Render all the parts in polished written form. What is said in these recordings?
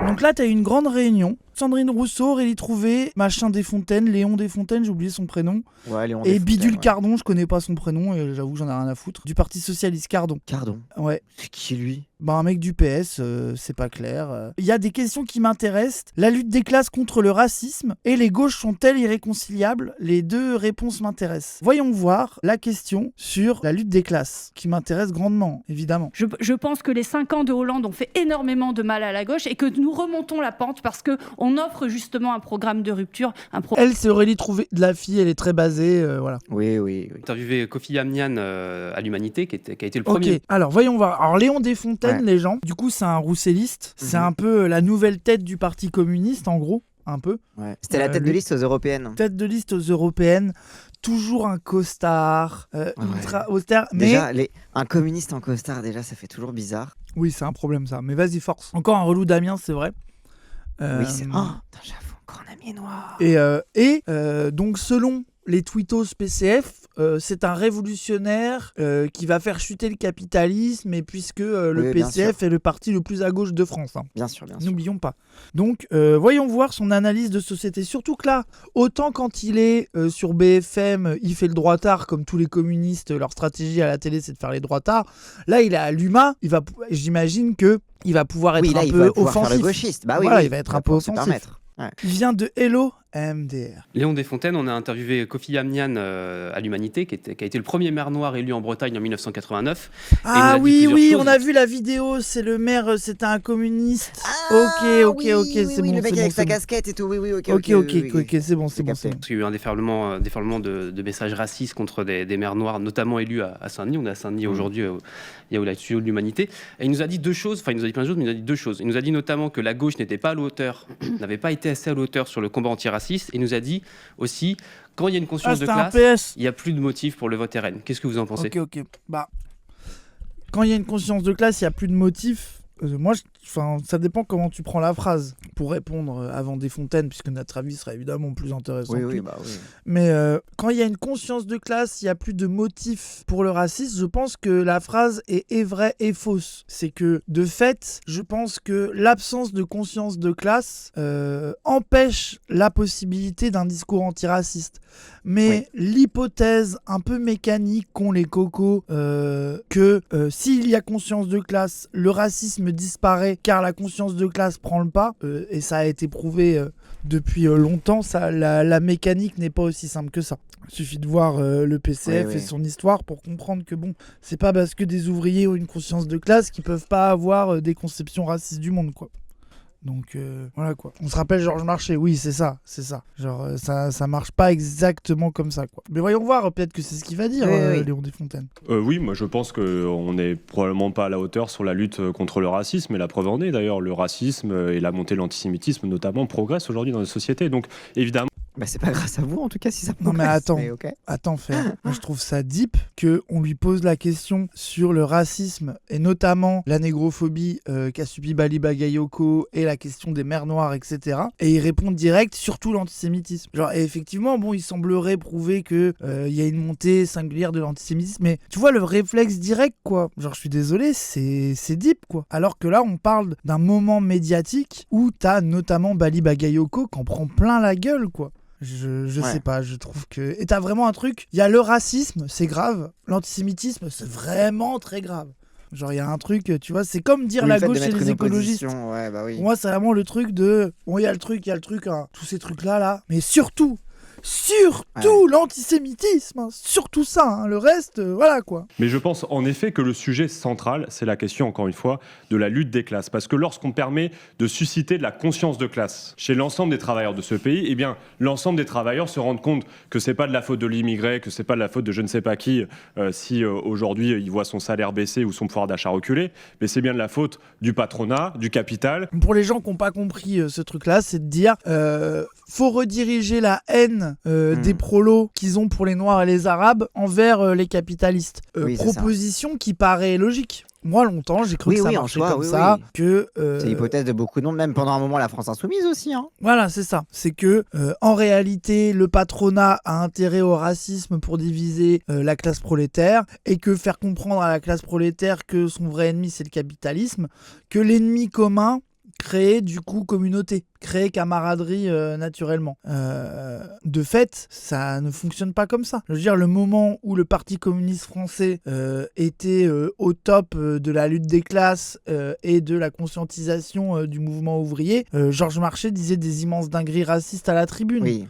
Donc là, t'as eu une grande réunion. Sandrine Rousseau, Aurélie Trouvé, machin Desfontaines, Léon Desfontaines, j'ai oublié son prénom. Ouais, Léon Et Desfontaines, Bidule ouais. Cardon, je connais pas son prénom et j'avoue que j'en ai rien à foutre. Du Parti Socialiste Cardon. Cardon. Ouais. C'est qui lui? Bah un mec du PS, c'est pas clair. Il y a des questions qui m'intéressent. La lutte des classes contre le racisme et les gauches sont-elles irréconciliables? Les deux réponses m'intéressent. Voyons voir la question sur la lutte des classes, qui m'intéresse grandement, évidemment. Je pense que les 5 ans de Hollande ont fait énormément de mal à la gauche et que nous remontons la pente parce qu'on offre justement un programme de rupture. Elle, c'est Aurélie Trouvé de la fille, elle est très basée, voilà. Oui. Interviewé Kofi Annan à l'Humanité, qui a été le premier. Ok, alors voyons voir. Alors Léon Desfontaines, Ouais. les gens, du coup c'est un rousselliste, c'est un peu la nouvelle tête du Parti communiste en gros, un peu. Ouais. C'était la tête de liste aux européennes. Tête de liste aux européennes, toujours un costard, ultra austère, mais... Déjà, un communiste en costard, déjà, ça fait toujours bizarre. Oui, c'est un problème ça, mais vas-y force. Encore un relou d'Amiens, c'est vrai. Oui, c'est... Oh, putain, j'avoue, encore un ami noir. Et donc selon les tweetos PCF, c'est un révolutionnaire qui va faire chuter le capitalisme, et puisque le Oui, bien PCF est le parti le plus à gauche de France. Hein. Bien sûr. N'oublions pas. Donc, voyons voir son analyse de société. Surtout que là, autant quand il est sur BFM, il fait le droitard comme tous les communistes, leur stratégie à la télé, c'est de faire les droitards. Là, il est à l'UMA, j'imagine que il va pouvoir être un peu offensif. Faire le gauchiste. Bah oui, voilà, oui, il va être un peu offensif. Ouais. Il vient de Hello MDR. Léon Desfontaines, on a interviewé Kofi Annan à l'Humanité, qui a été le premier maire noir élu en Bretagne en 1989. Ah oui, on a vu la vidéo, c'est le maire, c'était un communiste. Ok, c'est bon. Le mec avec sa casquette et tout, ok, c'est bon. Parce qu'il y a eu un déferlement de messages racistes contre des maires noirs, notamment élus à Saint-Denis. On est à Saint-Denis aujourd'hui, il y a eu la studio de l'Humanité. Et il nous a dit deux choses, enfin il nous a dit plein de choses, mais il nous a dit deux choses. Il nous a dit notamment que la gauche n'était pas à la hauteur, n'avait pas été assez à la hauteur sur le combat antiraciste. Et il nous a dit aussi, quand il y a une conscience de classe, il n'y a plus de motif pour le vote RN. Qu'est-ce que vous en pensez ? Ok. Bah, quand il y a une conscience de classe, il n'y a plus de motif. Moi, ça dépend comment tu prends la phrase pour répondre avant Desfontaines, puisque notre avis sera évidemment plus intéressant. Oui. Mais quand il y a une conscience de classe, il n'y a plus de motif pour le racisme. Je pense que la phrase est vraie et fausse. C'est que, de fait, je pense que l'absence de conscience de classe empêche la possibilité d'un discours antiraciste. Mais l'hypothèse un peu mécanique qu'ont les cocos, que s'il y a conscience de classe, le racisme disparaît car la conscience de classe prend le pas, et ça a été prouvé depuis longtemps, la mécanique n'est pas aussi simple que ça. Il suffit de voir le PCF et son histoire pour comprendre que bon, c'est pas parce que des ouvriers ont une conscience de classe qu'ils peuvent pas avoir des conceptions racistes du monde, quoi. Donc voilà quoi. On se rappelle Georges Marchais, oui c'est ça. Genre ça marche pas exactement comme ça quoi. Mais voyons voir, peut-être que c'est ce qu'il va dire Léon Desfontaines. Oui, moi je pense qu'on n'est probablement pas à la hauteur sur la lutte contre le racisme, et la preuve en est d'ailleurs, le racisme et la montée de l'antisémitisme notamment progressent aujourd'hui dans nos sociétés. Donc évidemment... Bah c'est pas grâce à vous en tout cas si ça progresse. Non mais attends, okay. Attends Fer. Moi je trouve ça deep qu'on lui pose la question sur le racisme et notamment la négrophobie qu'a subi Bali Bagayoko et la question des mères noires, etc. Et il répond direct, surtout l'antisémitisme. Genre et effectivement bon il semblerait prouver que y a une montée singulière de l'antisémitisme, mais tu vois le réflexe direct quoi. Genre je suis désolé, c'est deep quoi. Alors que là on parle d'un moment médiatique où t'as notamment Bali Bagayoko qui en prend plein la gueule quoi. Je sais pas, je trouve que... Et t'as vraiment un truc, il y a le racisme, c'est grave, l'antisémitisme, c'est vraiment très grave. Genre il y a un truc, tu vois, c'est comme dire la gauche et les écologistes. Ouais, bah oui. Pour moi c'est vraiment le truc de... Bon il y a le truc, hein, tous ces trucs là, mais surtout l'antisémitisme, hein, surtout ça, hein, le reste, voilà quoi. Mais je pense en effet que le sujet central, c'est la question, encore une fois, de la lutte des classes. Parce que lorsqu'on permet de susciter de la conscience de classe chez l'ensemble des travailleurs de ce pays, eh bien, l'ensemble des travailleurs se rendent compte que c'est pas de la faute de l'immigré, que c'est pas de la faute de je ne sais pas qui, si aujourd'hui il voit son salaire baisser ou son pouvoir d'achat reculer, mais c'est bien de la faute du patronat, du capital. Pour les gens qui n'ont pas compris ce truc-là, c'est de dire... faut rediriger la haine des prolos qu'ils ont pour les Noirs et les Arabes envers les capitalistes. Proposition qui paraît logique. Moi, longtemps, j'ai cru que ça marchait comme ça. Que, c'est l'hypothèse de beaucoup de monde, même pendant un moment la France Insoumise aussi. Hein. Voilà, c'est ça. C'est que, en réalité, le patronat a intérêt au racisme pour diviser la classe prolétaire, et que faire comprendre à la classe prolétaire que son vrai ennemi, c'est le capitalisme, que l'ennemi commun, créer du coup communauté, créer camaraderie naturellement. De fait, ça ne fonctionne pas comme ça. Je veux dire, le moment où le Parti communiste français était au top de la lutte des classes et de la conscientisation du mouvement ouvrier, Georges Marchais disait des immenses dingueries racistes à la tribune. Oui,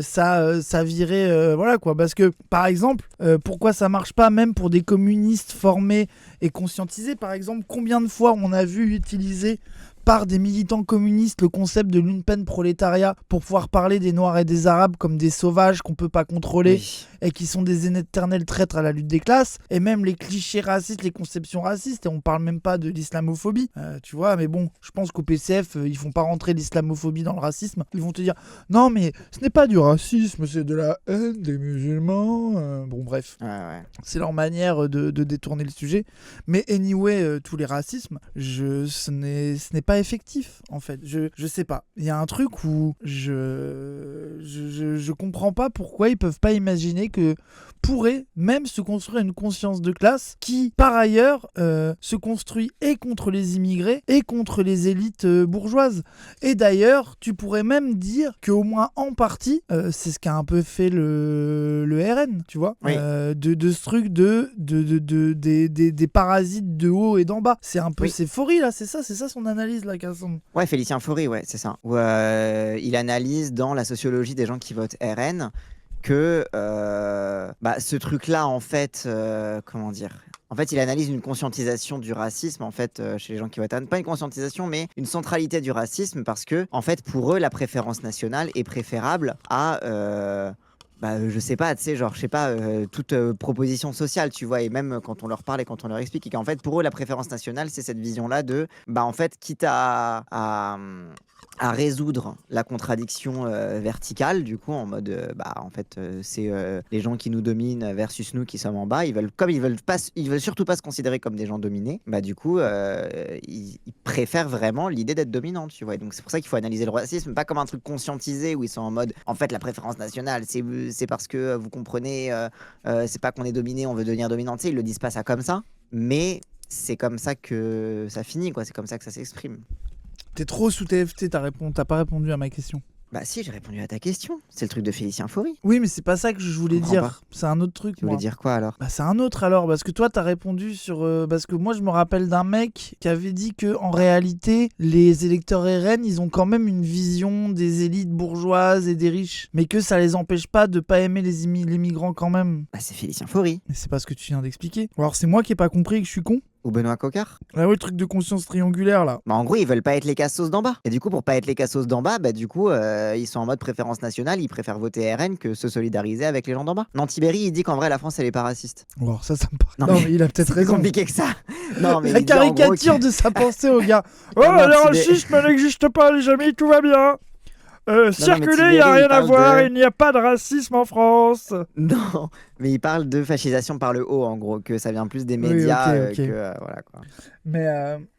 Ça virait, voilà quoi. Parce que, par exemple, pourquoi ça marche pas même pour des communistes formés et conscientisés, par exemple, combien de fois on a vu utiliser par des militants communistes le concept de l'une-peine prolétariat pour pouvoir parler des Noirs et des Arabes comme des sauvages qu'on peut pas contrôler et qui sont des éternels traîtres à la lutte des classes, et même les clichés racistes, les conceptions racistes, et on parle même pas de l'islamophobie, tu vois, mais bon, je pense qu'au PCF, ils font pas rentrer l'islamophobie dans le racisme, ils vont te dire, non mais ce n'est pas du racisme, c'est de la haine des musulmans, bon bref, c'est leur manière de détourner le sujet, mais anyway, tous les racismes, ce n'est pas effectif en fait, je sais pas, il y a un truc où je comprends pas pourquoi ils peuvent pas imaginer que pourrait même se construire une conscience de classe qui par ailleurs se construit et contre les immigrés et contre les élites bourgeoises, et d'ailleurs tu pourrais même dire qu'au moins en partie c'est ce qu'a un peu fait le RN, tu vois, de ce truc des parasites de haut et d'en bas, c'est un peu ces Faury là, c'est ça son analyse là, Cassandre. Ouais, Félicien Faury, c'est ça. Où il analyse dans la sociologie des gens qui votent RN que ce truc-là, en fait, comment dire ? En fait, il analyse une conscientisation du racisme, en fait, chez les gens qui votent RN. Pas une conscientisation, mais une centralité du racisme, parce que, en fait, pour eux, la préférence nationale est préférable à... je sais pas, tu sais, genre, je sais pas, toute proposition sociale, tu vois, et même quand on leur parle et quand on leur explique, et qu'en fait, pour eux, la préférence nationale, c'est cette vision-là de, en fait, quitte à résoudre la contradiction verticale, du coup, en mode, c'est les gens qui nous dominent versus nous qui sommes en bas. Ils veulent surtout pas se considérer comme des gens dominés. Du coup, ils préfèrent vraiment l'idée d'être dominants, tu vois. Et donc c'est pour ça qu'il faut analyser le racisme, pas comme un truc conscientisé où ils sont en mode, en fait, la préférence nationale, c'est parce que vous comprenez, c'est pas qu'on est dominé, on veut devenir dominant. Tu sais, ils le disent pas ça comme ça, mais c'est comme ça que ça finit, quoi. C'est comme ça que ça s'exprime. T'es trop sous TFT, t'as pas répondu à ma question. Bah si, j'ai répondu à ta question. C'est le truc de Félicien Faury. Oui, mais c'est pas ça que je voulais dire. Pas. C'est un autre truc. Tu voulais dire quoi alors ? C'est un autre alors, parce que toi t'as répondu sur... parce que moi je me rappelle d'un mec qui avait dit que en réalité, les électeurs RN, ils ont quand même une vision des élites bourgeoises et des riches, mais que ça les empêche pas de pas aimer les migrants quand même. C'est Félicien Faury. Mais c'est pas ce que tu viens d'expliquer. Ou alors c'est moi qui ai pas compris et que je suis con. Ou Benoît Coquart. Ah oui, le truc de conscience triangulaire là. En gros, ils veulent pas être les cassos d'en bas. Et du coup, pour pas être les cassos d'en bas, du coup, ils sont en mode préférence nationale, ils préfèrent voter RN que se solidariser avec les gens d'en bas. Nanty Berry, il dit qu'en vrai, la France, elle est pas raciste. Alors ça me paraît... Non, mais il a peut-être raison. C'est compliqué que ça. Non, mais la caricature de sa pensée au gars. Oh, le racisme n'existe pas, les amis, tout va bien. Circuler, il n'y a rien à voir, il n'y a pas de racisme en France. Non, mais il parle de fascisation par le haut, en gros, que ça vient plus des médias que... voilà, quoi. Mais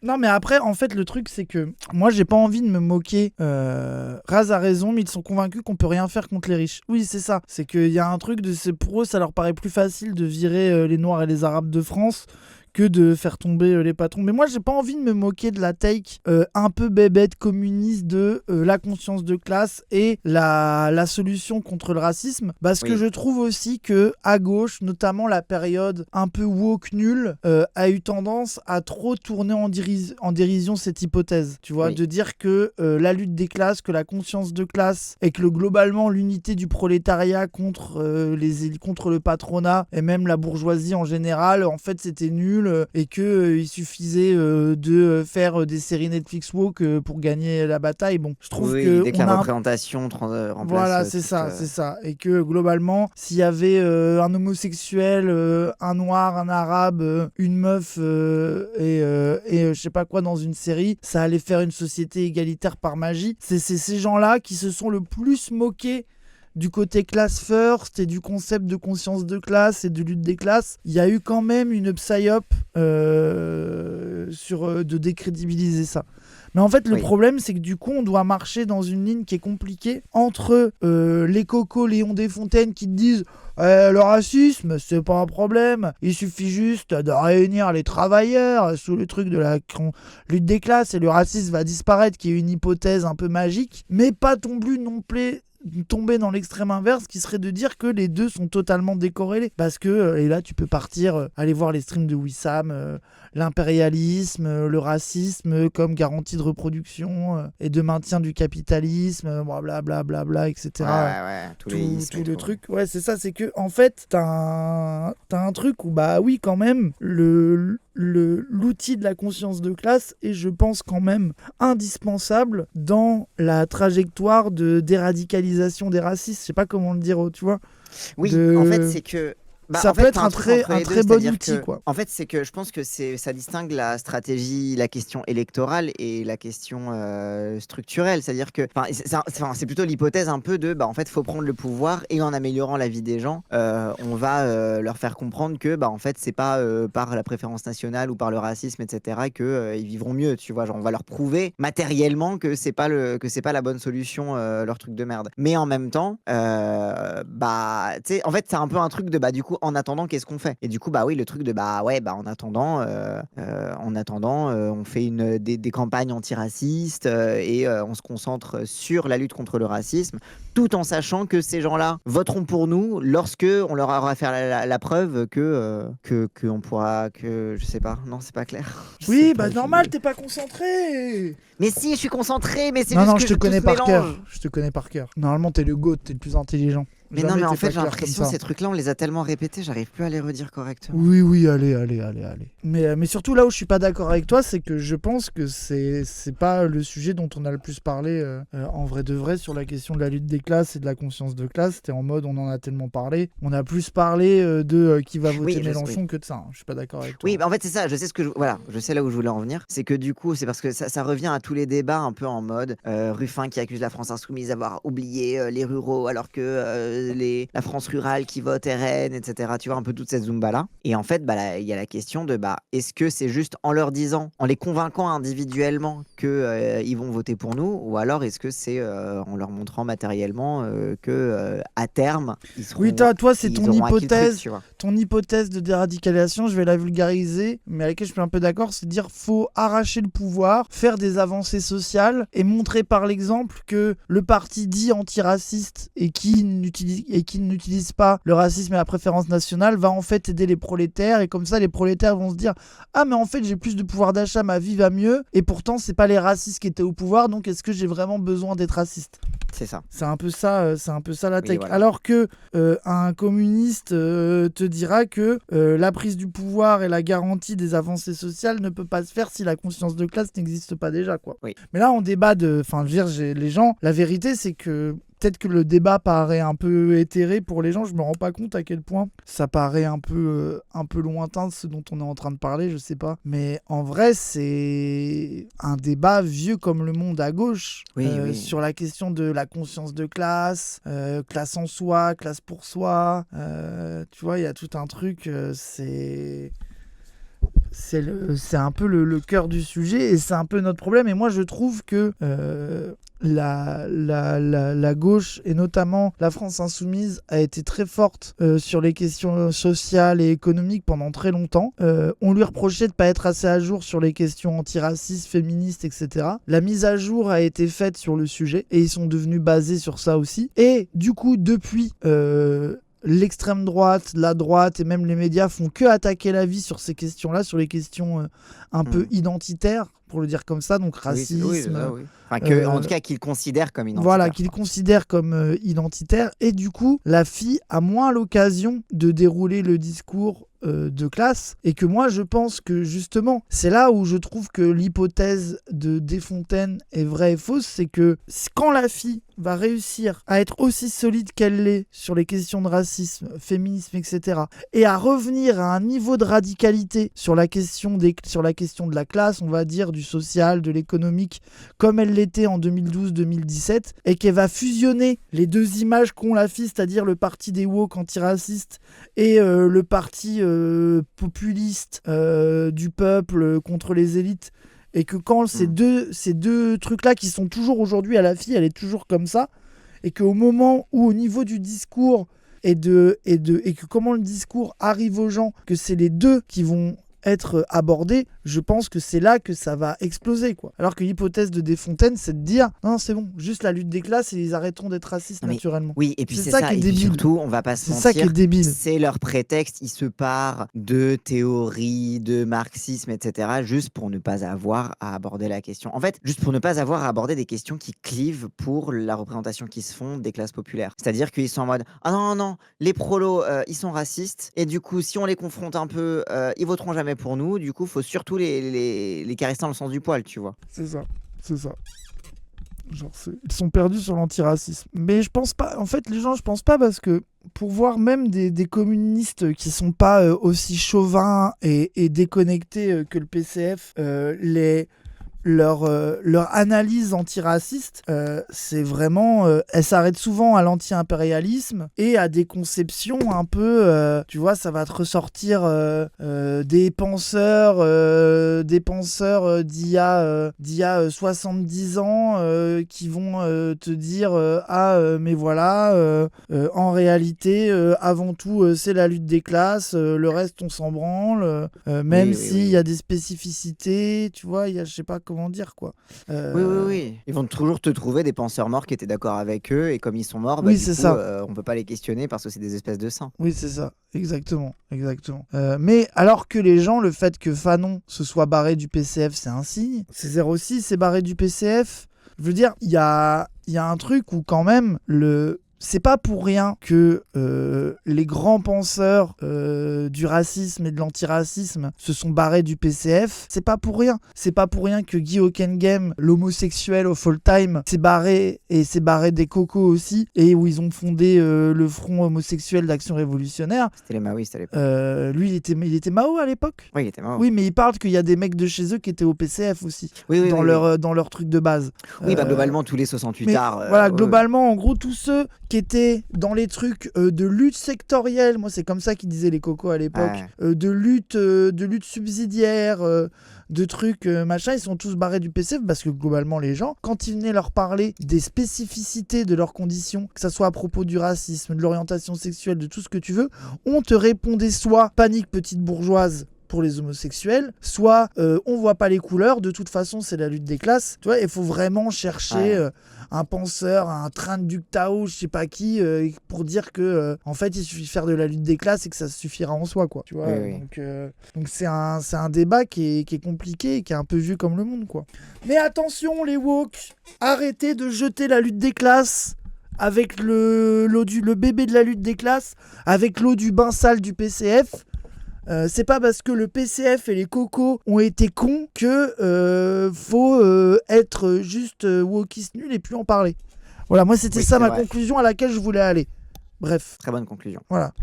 non, mais après, en fait, le truc, c'est que moi, j'ai pas envie de me moquer. Raz a raison, mais ils sont convaincus qu'on peut rien faire contre les riches. Oui, c'est ça. C'est qu'il y a un truc pour eux, ça leur paraît plus facile de virer les Noirs et les Arabes de France que de faire tomber les patrons. Mais moi, j'ai pas envie de me moquer de la take un peu bébête communiste de la conscience de classe et la solution contre le racisme, parce que je trouve aussi que à gauche, notamment la période un peu woke nulle, a eu tendance à trop tourner en dérision cette hypothèse, tu vois, de dire que la lutte des classes, que la conscience de classe et que globalement l'unité du prolétariat contre le patronat et même la bourgeoisie en général, en fait, c'était nul. Et qu'il suffisait de faire des séries Netflix woke pour gagner la bataille. Bon, je trouve que dès que la représentation remplace... Voilà, c'est ça. Et que globalement, s'il y avait un homosexuel, un noir, un arabe, une meuf et je sais pas quoi dans une série, ça allait faire une société égalitaire par magie. C'est ces gens-là qui se sont le plus moqués du côté class first et du concept de conscience de classe et de lutte des classes. Il y a eu quand même une psyop de décrédibiliser ça. Mais en fait, le Oui. problème, c'est que du coup, on doit marcher dans une ligne qui est compliquée entre les cocos Léon Desfontaines qui te disent le racisme, c'est pas un problème, il suffit juste de réunir les travailleurs sous le truc de la lutte des classes et le racisme va disparaître, qui est une hypothèse un peu magique, mais pas non plus tomber dans l'extrême inverse qui serait de dire que les deux sont totalement décorrélés parce que et là tu peux partir aller voir les streams de Wissam, l'impérialisme, le racisme comme garantie de reproduction et de maintien du capitalisme, blablabla, etc. Ouais, tous les ismes tout et le tout. truc, ouais, c'est ça, c'est que en fait t'as un truc où bah oui quand même l'outil de la conscience de classe est, je pense, quand même indispensable dans la trajectoire d'éradicalisation des racistes. Je sais pas comment le dire, tu vois. Oui, de- en fait, c'est que. Ça en fait, peut être t'as un truc très- entre un les deux, très bon c'est-à-dire outil, que- quoi. En fait, c'est que je pense que ça distingue la stratégie, la question électorale et la question structurelle. C'est-à-dire que, c'est plutôt l'hypothèse un peu de, en fait, faut prendre le pouvoir et en améliorant la vie des gens, on va leur faire comprendre que, en fait, c'est pas par la préférence nationale ou par le racisme, etc., que ils vivront mieux. Tu vois, genre, on va leur prouver matériellement que c'est pas la bonne solution, leur truc de merde. Mais en même temps, tu sais, en fait, c'est un peu un truc de, du coup, en attendant, qu'est-ce qu'on fait? Et du coup, oui, le truc de, en attendant, on fait des campagnes antiracistes et on se concentre sur la lutte contre le racisme, tout en sachant que ces gens-là voteront pour nous lorsque on leur aura fait la preuve que on pourra, je sais pas, non, c'est pas clair. Je Oui, sais pas, normal, t'es pas concentré. Mais si, je suis concentré, mais c'est Non, juste non, que je te tout connais se par mélange. cœur. Je te connais par cœur. Normalement, t'es le GOAT, t'es le plus intelligent. Mais Jamais non, mais en t'es fait, pas j'ai clair l'impression, comme ça. ces trucs-là, on les a tellement répétés, j'arrive plus à les redire correctement. Oui, allez. Mais surtout, là où je suis pas d'accord avec toi, c'est que je pense que c'est pas le sujet dont on a le plus parlé en vrai de vrai sur la question de la lutte des classes et de la conscience de classe. C'était en mode, on en a tellement parlé. On a plus parlé de qui va voter Oui, Mélenchon que de ça. Je suis pas d'accord avec toi. Oui, en fait, c'est ça, je sais je sais là où je voulais en venir. C'est que du coup, c'est parce que ça revient à tous les débats un peu en mode Ruffin qui accuse la France insoumise d'avoir oublié les ruraux alors que la France rurale qui vote RN, etc. Tu vois, un peu toute cette zumba-là. Et en fait, il y a la question de est-ce que c'est juste en leur disant, en les convainquant individuellement que ils vont voter pour nous, ou alors est-ce que c'est en leur montrant matériellement que à terme, ils seront. Oui, toi, c'est ils ton auront acquis le truc, hypothèse. tu vois. Ton hypothèse de déradicalisation, je vais la vulgariser, mais avec laquelle je suis un peu d'accord, c'est de dire faut arracher le pouvoir, faire des avancées sociales et montrer par l'exemple que le parti dit antiraciste et qui n'utilise pas le racisme et la préférence nationale va en fait aider les prolétaires, et comme ça les prolétaires vont se dire ah mais en fait j'ai plus de pouvoir d'achat, ma vie va mieux, et pourtant c'est pas les racistes qui étaient au pouvoir, donc est-ce que j'ai vraiment besoin d'être raciste? C'est ça. C'est un peu ça la tech. voilà. Alors que un communiste te dira que la prise du pouvoir et la garantie des avancées sociales ne peut pas se faire si la conscience de classe n'existe pas déjà, quoi. Oui. Mais là, on débat de... Enfin, je veux dire, les gens... La vérité, c'est que... Peut-être que le débat paraît un peu éthéré pour les gens, je me rends pas compte à quel point ça paraît un peu lointain de ce dont on est en train de parler, je sais pas. Mais en vrai, c'est un débat vieux comme le monde à gauche, Oui. sur la question de la conscience de classe, classe en soi, classe pour soi. Tu vois, il y a tout un truc, c'est un peu le cœur du sujet et c'est un peu notre problème. Et moi, je trouve que la gauche et notamment la France insoumise a été très forte sur les questions sociales et économiques pendant très longtemps. On lui reprochait de pas être assez à jour sur les questions antiracistes, féministes, etc. La mise à jour a été faite sur le sujet et ils sont devenus basés sur ça aussi. Et du coup, depuis... l'extrême droite, la droite et même les médias font que attaquer la vie sur ces questions-là, sur les questions un peu identitaires, pour le dire comme ça, donc racisme. Oui, c'est ça, oui. Enfin, en tout cas, qu'ils considèrent comme identitaire. Voilà, qu'ils considèrent comme identitaire. Et du coup, la fille a moins l'occasion de dérouler le discours de classe. Et que moi, je pense que justement, c'est là où je trouve que l'hypothèse de Desfontaines est vraie et fausse. C'est que quand la fille va réussir à être aussi solide qu'elle l'est sur les questions de racisme, féminisme, etc., et à revenir à un niveau de radicalité sur la question de la classe, on va dire, du social, de l'économique, comme elle l'était en 2012-2017, et qu'elle va fusionner les deux images qu'ont la fille, c'est-à-dire le parti des woke antiracistes et le parti populiste du peuple contre les élites, Et que quand ces deux trucs-là qui sont toujours aujourd'hui à la fille, elle est toujours comme ça, et qu'au moment où au niveau du discours et que comment le discours arrive aux gens, que c'est les deux qui vont être abordés, je pense que c'est là que ça va exploser, quoi. Alors que l'hypothèse de Desfontaines, c'est de dire non, c'est bon, juste la lutte des classes et ils arrêteront d'être racistes naturellement. Oui, et puis c'est ça ça, qui est et puis débile. surtout, on va pas se C'est mentir, ça qui est débile. c'est leur prétexte, ils se parent de théorie, de marxisme, etc., juste pour ne pas avoir à aborder la question. En fait, juste pour ne pas avoir à aborder des questions qui clivent pour la représentation qui se font des classes populaires. C'est-à-dire qu'ils sont en mode ah non, les prolos, ils sont racistes, et du coup, si on les confronte un peu, ils voteront jamais pour nous, du coup, faut surtout les caresser dans le sens du poil, tu vois. C'est ça. Genre, ils sont perdus sur l'antiracisme. Mais je pense pas, en fait, les gens, je pense pas, parce que pour voir même des communistes qui sont pas aussi chauvins et déconnectés que le PCF, leur analyse antiraciste, c'est vraiment... elle s'arrête souvent à l'anti-impérialisme et à des conceptions un peu... tu vois, ça va te ressortir des penseurs d'il y a 70 ans qui vont te dire mais voilà, en réalité, avant tout, c'est la lutte des classes, le reste, on s'en branle, même s'il y a des spécificités, tu vois, il y a, je sais pas comment dire, quoi. Oui. Ils vont toujours te trouver des penseurs morts qui étaient d'accord avec eux, et comme ils sont morts, Oui, du c'est coup, ça. on peut pas les questionner parce que c'est des espèces de saints. Oui, c'est ça, exactement. Mais alors que les gens, le fait que Fanon se soit barré du PCF, c'est un signe. C06 s'est barré du PCF. Je veux dire, il y a un truc où quand même, c'est pas pour rien que les grands penseurs du racisme et de l'antiracisme se sont barrés du PCF. C'est pas pour rien. C'est pas pour rien que Guy Hockenheim, l'homosexuel au full time, s'est barré des cocos aussi, et où ils ont fondé le Front homosexuel d'action révolutionnaire. C'était les maoïstes à l'époque. Lui, il était Mao à l'époque. Oui, il était mort. Oui, mais il parle qu'il y a des mecs de chez eux qui étaient au PCF aussi, Oui. dans leur truc de base. Oui, globalement, tous les 68 mais arts. voilà, globalement, en gros, tous ceux qui étaient dans les trucs de lutte sectorielle, moi c'est comme ça qu'ils disaient les cocos à l'époque, de lutte subsidiaire, de trucs machin, ils sont tous barrés du PCF parce que globalement les gens, quand ils venaient leur parler des spécificités de leurs conditions, que ça soit à propos du racisme, de l'orientation sexuelle, de tout ce que tu veux, on te répondait soit panique petite bourgeoise pour les homosexuels, soit on voit pas les couleurs, de toute façon c'est la lutte des classes, tu vois, il faut vraiment chercher un penseur, un train de Duc Tao, je sais pas qui, pour dire que en fait il suffit de faire de la lutte des classes et que ça suffira en soi, quoi, tu vois. Oui. Donc c'est un débat qui est compliqué et qui est un peu vieux comme le monde, quoi. Mais attention les woke, arrêtez de jeter la lutte des classes avec le bébé de la lutte des classes, avec l'eau du bain sale du PCF. C'est pas parce que le PCF et les cocos ont été cons que faut être juste wokiste nul et plus en parler. Voilà, moi c'était ça ma conclusion à laquelle je voulais aller. Bref. Très bonne conclusion. Voilà.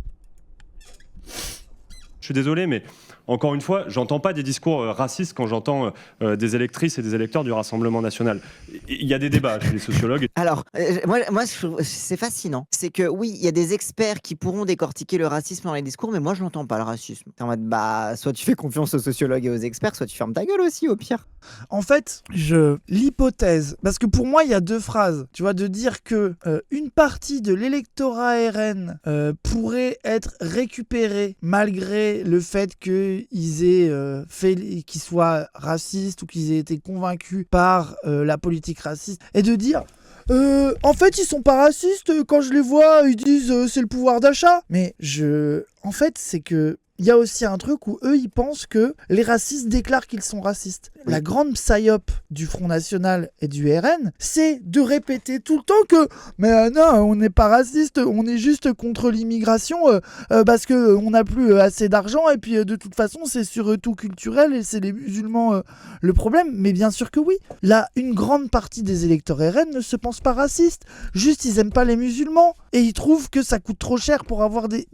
Je suis désolé, mais encore une fois, j'entends pas des discours racistes quand j'entends des électrices et des électeurs du Rassemblement national. Il y a des débats chez les sociologues. Alors, moi c'est fascinant. C'est que oui, il y a des experts qui pourront décortiquer le racisme dans les discours, mais moi je n'entends pas le racisme. T'es en mode, soit tu fais confiance aux sociologues et aux experts, soit tu fermes ta gueule aussi, au pire. En fait, l'hypothèse, parce que pour moi il y a deux phrases, tu vois, de dire que une partie de l'électorat RN pourrait être récupérée malgré le fait qu'ils aient qu'ils soient racistes ou qu'ils aient été convaincus par la politique raciste, et de dire en fait ils sont pas racistes, quand je les vois ils disent c'est le pouvoir d'achat. Mais en fait c'est que il y a aussi un truc où eux, ils pensent que les racistes déclarent qu'ils sont racistes. Oui. La grande psyop du Front National et du RN, c'est de répéter tout le temps que mais non, on n'est pas raciste, on est juste contre l'immigration parce qu'on n'a plus assez d'argent et puis de toute façon, c'est sur tout culturel et c'est les musulmans le problème. Mais bien sûr que oui. Là, une grande partie des électeurs RN ne se pensent pas racistes. Juste, ils aiment pas les musulmans et ils trouvent que ça coûte trop cher pour avoir des...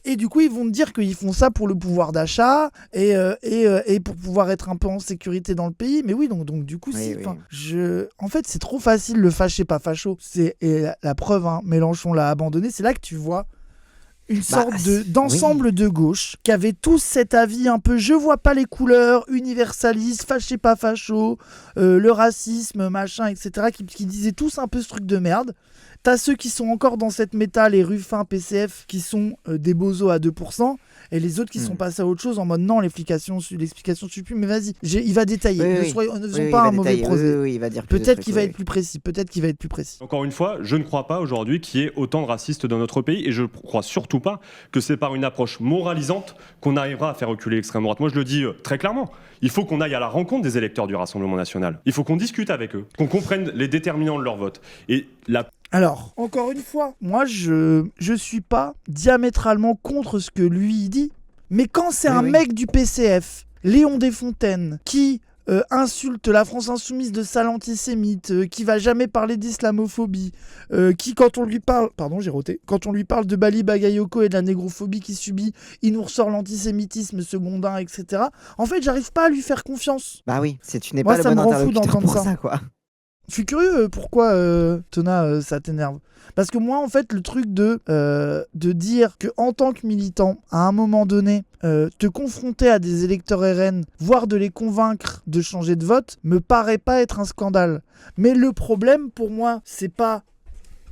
Et du coup, ils vont te dire qu'ils font ça pour le pouvoir d'achat et pour pouvoir être un peu en sécurité dans le pays. Mais oui, donc du coup, oui, en fait, c'est trop facile le fâché pas facho. Et la preuve, hein, Mélenchon l'a abandonné. C'est là que tu vois une sorte d'ensemble de gauche qui avait tous cet avis un peu je vois pas les couleurs, universaliste, fâché pas facho, le racisme, machin, etc. qui disaient tous un peu ce truc de merde. T'as ceux qui sont encore dans cette méta, les Ruffin, PCF, qui sont des bozos à 2%, et les autres qui sont passés à autre chose en mode non, l'explication suffit plus, mais vas-y, il va détailler. Ne faisons pas un mauvais procès. Il va dire peut-être qu'il va être plus précis. Encore une fois, je ne crois pas aujourd'hui qu'il y ait autant de racistes dans notre pays, et je ne crois surtout pas que c'est par une approche moralisante qu'on arrivera à faire reculer l'extrême droite. Moi, je le dis très clairement. Il faut qu'on aille à la rencontre des électeurs du Rassemblement national. Il faut qu'on discute avec eux, qu'on comprenne les déterminants de leur vote. Et Alors, encore une fois, moi, je suis pas diamétralement contre ce que lui il dit, mais quand c'est mec du PCF, Léon Desfontaines, qui insulte la France insoumise de sale antisémite, qui va jamais parler d'islamophobie, qui quand on lui parle, quand on lui parle de Bali Bagayoko et de la négrophobie qu'il subit, il nous ressort l'antisémitisme secondain, etc. En fait, j'arrive pas à lui faire confiance. Bah oui, tu n'es pas le bon interlocuteur pour ça, quoi. Je suis curieux pourquoi, Tona, ça t'énerve. Parce que moi, en fait, le truc de dire que en tant que militant, à un moment donné, te confronter à des électeurs RN, voire de les convaincre de changer de vote, me paraît pas être un scandale. Mais le problème, pour moi, c'est pas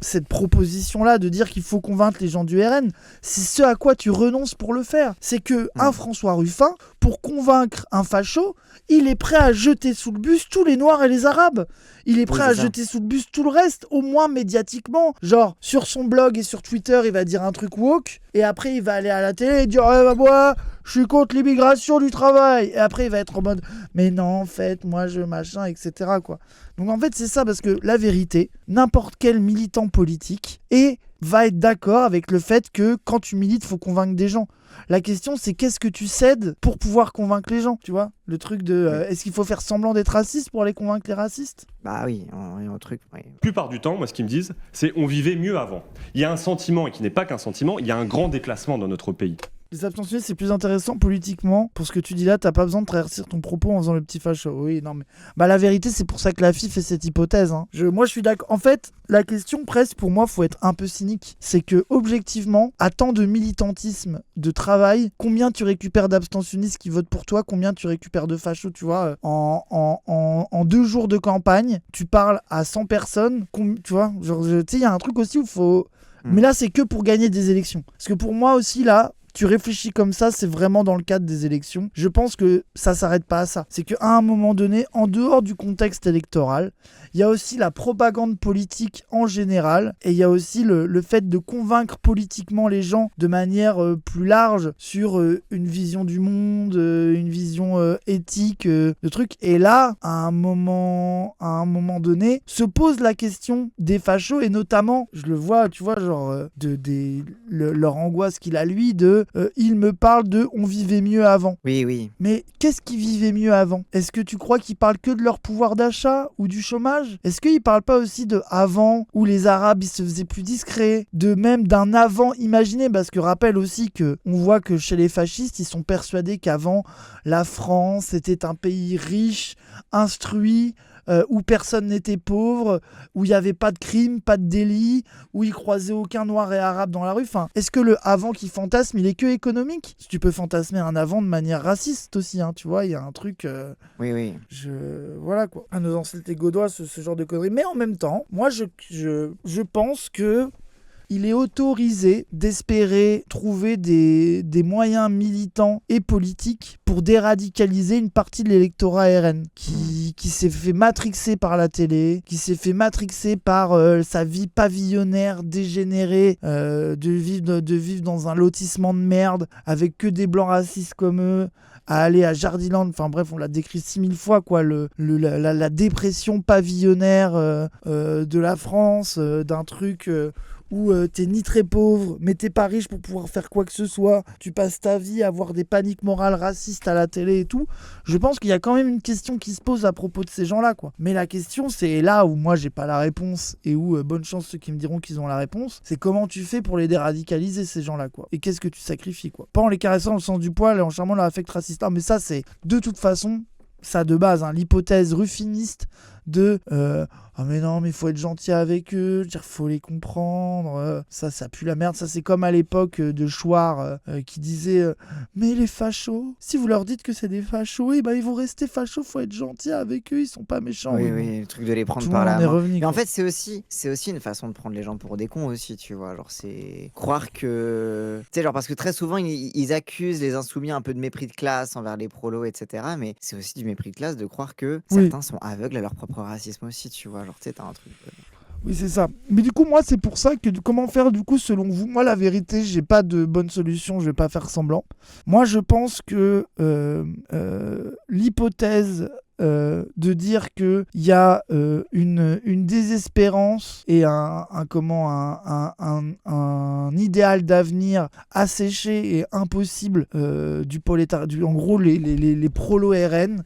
cette proposition-là de dire qu'il faut convaincre les gens du RN, c'est ce à quoi tu renonces pour le faire. C'est que un François Ruffin, pour convaincre un facho, il est prêt à jeter sous le bus tous les Noirs et les Arabes. Il est prêt à jeter sous le bus tout le reste, au moins médiatiquement. Genre, sur son blog et sur Twitter, il va dire un truc woke, et après il va aller à la télé et dire moi, je suis contre l'immigration du travail. Et après il va être en mode mais non, en fait, moi je machin, etc. quoi. Donc en fait, c'est ça, parce que la vérité, n'importe quel militant politique va être d'accord avec le fait que quand tu milites, faut convaincre des gens. La question, c'est qu'est-ce que tu cèdes pour pouvoir convaincre les gens, tu vois ? Le truc de est-ce qu'il faut faire semblant d'être raciste pour aller convaincre les racistes ? Bah oui, un truc. Oui. La plupart du temps, moi, ce qu'ils me disent, c'est on vivait mieux avant. Il y a un sentiment, et qui n'est pas qu'un sentiment, il y a un grand déclassement dans notre pays. Les abstentionnistes, c'est plus intéressant politiquement. Pour ce que tu dis là, t'as pas besoin de trahir ton propos en faisant le petit facho. Oui, non, mais la vérité, c'est pour ça que la FI fait cette hypothèse. Hein. Moi, je suis d'accord. En fait, la question, presque, pour moi, faut être un peu cynique. C'est que, objectivement, à tant de militantisme, de travail, combien tu récupères d'abstentionnistes qui votent pour toi, combien tu récupères de fachos, tu vois, en 2 jours de campagne, tu parles à 100 personnes, tu vois, genre, tu sais, il y a un truc aussi où il faut... Mais là, c'est que pour gagner des élections. Parce que pour moi aussi, là... Tu réfléchis comme ça, c'est vraiment dans le cadre des élections. Je pense que ça s'arrête pas à ça. C'est qu'à un moment donné, en dehors du contexte électoral, il y a aussi la propagande politique en général, et il y a aussi le fait de convaincre politiquement les gens de manière plus large sur une vision du monde, une vision éthique, de trucs. Et là, à un moment donné, se pose la question des fachos, et notamment, je le vois, tu vois, genre, leur angoisse qu'il a lui de il me parle de on vivait mieux avant. Oui. Mais qu'est-ce qu'ils vivaient mieux avant ? Est-ce que tu crois qu'ils parlent que de leur pouvoir d'achat ou du chômage ? Est-ce qu'ils parlent pas aussi de avant où les Arabes ils se faisaient plus discrets, de même d'un avant imaginé ? Parce que rappelle aussi que on voit que chez les fascistes ils sont persuadés qu'avant la France était un pays riche, instruit, où personne n'était pauvre, où il n'y avait pas de crime, pas de délit, où ils croisaient aucun noir et arabe dans la rue. Enfin, est-ce que le avant qui fantasme, il est que économique ? Tu peux fantasmer un avant de manière raciste aussi, hein, tu vois, il y a un truc... Oui. Voilà quoi. À nos anciennetés gaudois, ce genre de conneries. Mais en même temps, moi je pense que il est autorisé d'espérer trouver des moyens militants et politiques pour déradicaliser une partie de l'électorat RN qui s'est fait matrixer par la télé, qui s'est fait matrixer par sa vie pavillonnaire dégénérée, de vivre dans un lotissement de merde avec que des blancs racistes comme eux, à aller à Jardiland, enfin bref, on l'a décrit 6000 fois, quoi, la dépression pavillonnaire de la France, d'un truc... où t'es ni très pauvre, mais t'es pas riche pour pouvoir faire quoi que ce soit, tu passes ta vie à avoir des paniques morales racistes à la télé et tout, je pense qu'il y a quand même une question qui se pose à propos de ces gens-là, quoi. Mais la question, c'est là où moi j'ai pas la réponse, et où bonne chance ceux qui me diront qu'ils ont la réponse, c'est comment tu fais pour les déradicaliser, ces gens-là, quoi. Et qu'est-ce que tu sacrifies, quoi. Pas en les caressant dans le sens du poil et en charmant leur affect raciste. Ah, mais ça, c'est de toute façon... Ça de base, hein, l'hypothèse ruffiniste de ah mais non, mais il faut être gentil avec eux, dire faut les comprendre, ça pue la merde. Ça, c'est comme à l'époque de Chouard qui disait mais les fachos, si vous leur dites que c'est des fachos, et ben ils vont rester fachos, faut être gentil avec eux, ils sont pas méchants. Oui, bon. oui, le truc de les prendre Tout le par monde la en est main. revenu, Mais en quoi. fait, c'est aussi une façon de prendre les gens pour des cons aussi, tu vois. Genre, c'est croire que. Tu sais, genre, parce que très souvent, ils accusent les insoumis un peu de mépris de classe envers les prolos, etc. Mais c'est aussi du mépris de classe de croire que Oui. certains sont aveugles à leur propre racisme aussi, tu vois. Genre, tu sais, t'as un truc. Oui, c'est ça. Mais du coup, moi, c'est pour ça que comment faire, du coup, selon vous? Moi, la vérité, j'ai pas de bonne solution, je vais pas faire semblant. Moi, je pense que l'hypothèse de dire qu'il y a une désespérance et un idéal d'avenir asséché et impossible du prolétariat, en gros, les prolos RN.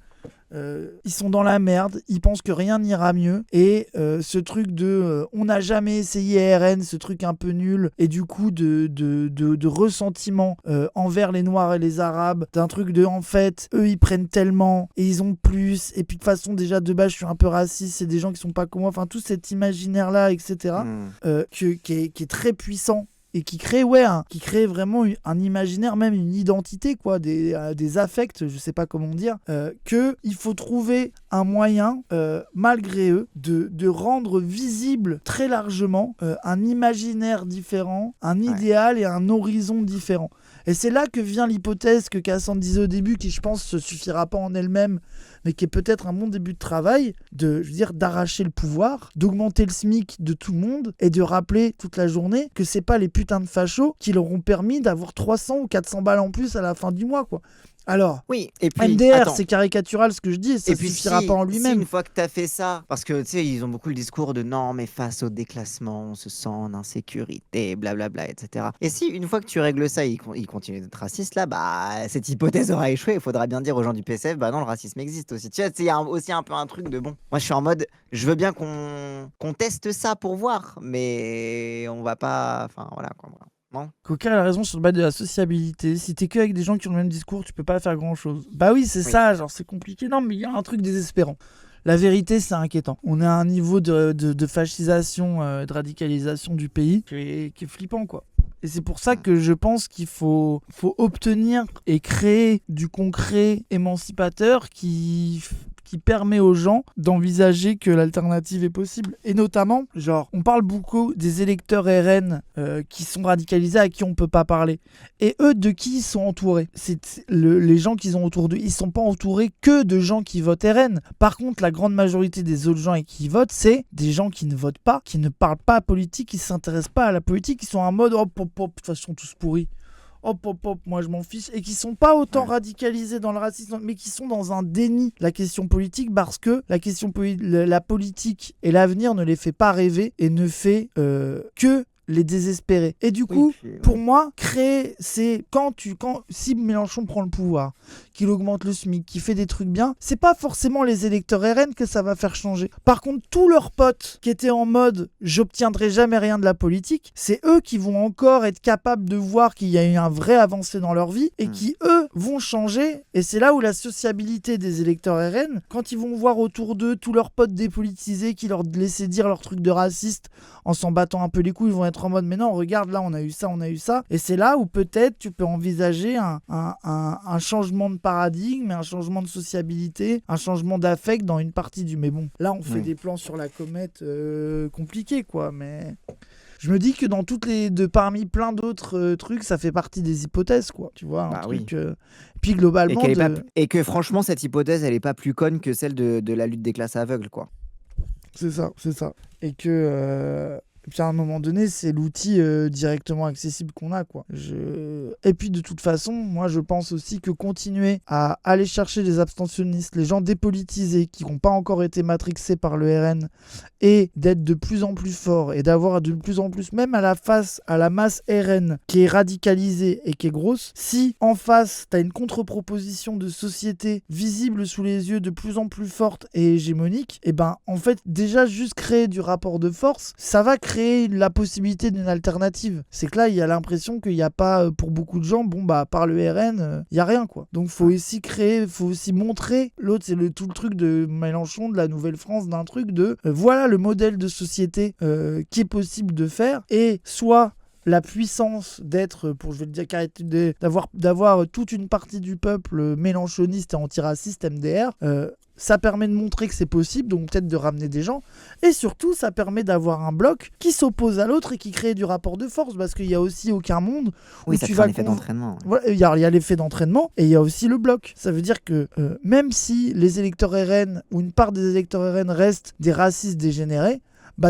Ils sont dans la merde, ils pensent que rien n'ira mieux et ce truc de on n'a jamais essayé RN, ce truc un peu nul et du coup de ressentiment envers les Noirs et les Arabes, d'un truc de en fait eux ils prennent tellement et ils ont plus et puis de toute façon déjà de base je suis un peu raciste, c'est des gens qui sont pas comme moi, enfin tout cet imaginaire là etc. Qui est très puissant et qui crée vraiment un imaginaire, même une identité, quoi, des affects, je sais pas comment dire, qu'il faut trouver un moyen, malgré eux, de rendre visible très largement un imaginaire différent, un idéal et un horizon différent. Et c'est là que vient l'hypothèse que Cassandre disait au début, qui je pense ne suffira pas en elle-même, mais qui est peut-être un bon début de travail, d'arracher le pouvoir, d'augmenter le SMIC de tout le monde et de rappeler toute la journée que c'est pas les putains de fachos qui leur ont permis d'avoir 300 ou 400 balles en plus à la fin du mois, quoi. Alors, oui, et puis, MDR, c'est caricatural ce que je dis, et ça et puis suffira pas en lui-même. Si une fois que tu as fait ça, parce que tu sais, ils ont beaucoup le discours de non, mais face au déclassement, on se sent en insécurité, blablabla, etc. Et si une fois que tu règles ça, ils continuent d'être racistes, là, bah, cette hypothèse aura échoué. Il faudra bien dire aux gens du PCF, bah non, le racisme existe aussi. Tu vois, il y a aussi un peu un truc de bon. Moi, je suis en mode, je veux bien qu'on teste ça pour voir, mais on va pas. Enfin, voilà, quoi. Coca a raison sur le bas de la sociabilité. Si t'es que avec des gens qui ont le même discours, tu peux pas faire grand chose. Bah oui, c'est ça, genre c'est compliqué. Non, mais il y a un truc désespérant. La vérité, c'est inquiétant. On est à un niveau de fascisation, de radicalisation du pays qui est flippant, quoi. Et c'est pour ça que je pense qu'il faut obtenir et créer du concret émancipateur qui permet aux gens d'envisager que l'alternative est possible. Et notamment, genre, on parle beaucoup des électeurs RN qui sont radicalisés, à qui on peut pas parler. Et eux, de qui ils sont entourés? Les gens qu'ils ont autour d'eux, ils sont pas entourés que de gens qui votent RN. Par contre, la grande majorité des autres gens qui votent, c'est des gens qui ne votent pas, qui ne parlent pas politique, qui s'intéressent pas à la politique, qui sont en mode hop, de toute façon, tous pourris. Hop, moi je m'en fiche, et qui sont pas autant radicalisés dans le racisme, mais qui sont dans un déni de la question politique, parce que la politique et l'avenir ne les fait pas rêver et ne fait que les désespérer. Et du coup, pour moi, créer, c'est si Mélenchon prend le pouvoir, qu'il augmente le SMIC, qu'il fait des trucs bien, c'est pas forcément les électeurs RN que ça va faire changer. Par contre, tous leurs potes qui étaient en mode « j'obtiendrai jamais rien de la politique », c'est eux qui vont encore être capables de voir qu'il y a eu un vrai avancé dans leur vie et qui, eux, vont changer. Et c'est là où la sociabilité des électeurs RN, quand ils vont voir autour d'eux tous leurs potes dépolitisés qui leur laissaient dire leurs trucs de racistes en s'en battant un peu les couilles, ils vont être en mode mais non, regarde, là on a eu ça, et c'est là où peut-être tu peux envisager un changement de paradigme, un changement de sociabilité, un changement d'affect dans une partie du... Mais bon, là on fait des plans sur la comète compliqués, quoi, mais... Je me dis que dans parmi plein d'autres trucs, ça fait partie des hypothèses, quoi. Tu vois, Puis globalement... Et que franchement, cette hypothèse, elle est pas plus conne que celle de la lutte des classes aveugles, quoi. C'est ça. Et que... Puis à un moment donné, c'est l'outil directement accessible qu'on a, quoi. Et puis de toute façon, moi je pense aussi que continuer à aller chercher les abstentionnistes, les gens dépolitisés qui n'ont pas encore été matrixés par le RN, et d'être de plus en plus fort et d'avoir de plus en plus, même à la masse RN qui est radicalisée et qui est grosse, si en face t'as une contre-proposition de société visible sous les yeux de plus en plus forte et hégémonique, et ben en fait déjà juste créer du rapport de force, ça va créer la possibilité d'une alternative. C'est que là, il y a l'impression qu'il n'y a pas, pour beaucoup de gens, par le RN, il y a rien, quoi. Donc faut aussi créer, faut aussi montrer. L'autre, c'est tout le truc de Mélenchon, de la Nouvelle-France, d'un truc de voilà le modèle de société qui est possible de faire, et soit la puissance d'être, pour je vais le dire, d'avoir toute une partie du peuple mélenchoniste et antiraciste, MDR, ça permet de montrer que c'est possible, donc peut-être de ramener des gens, et surtout ça permet d'avoir un bloc qui s'oppose à l'autre et qui crée du rapport de force, parce qu'il n'y a aussi aucun monde où Oui, ça tu fait vas un effet d'entraînement. Ouais. Voilà, il y a l'effet d'entraînement et il y a aussi le bloc. Ça veut dire que même si les électeurs RN ou une part des électeurs RN restent des racistes dégénérés,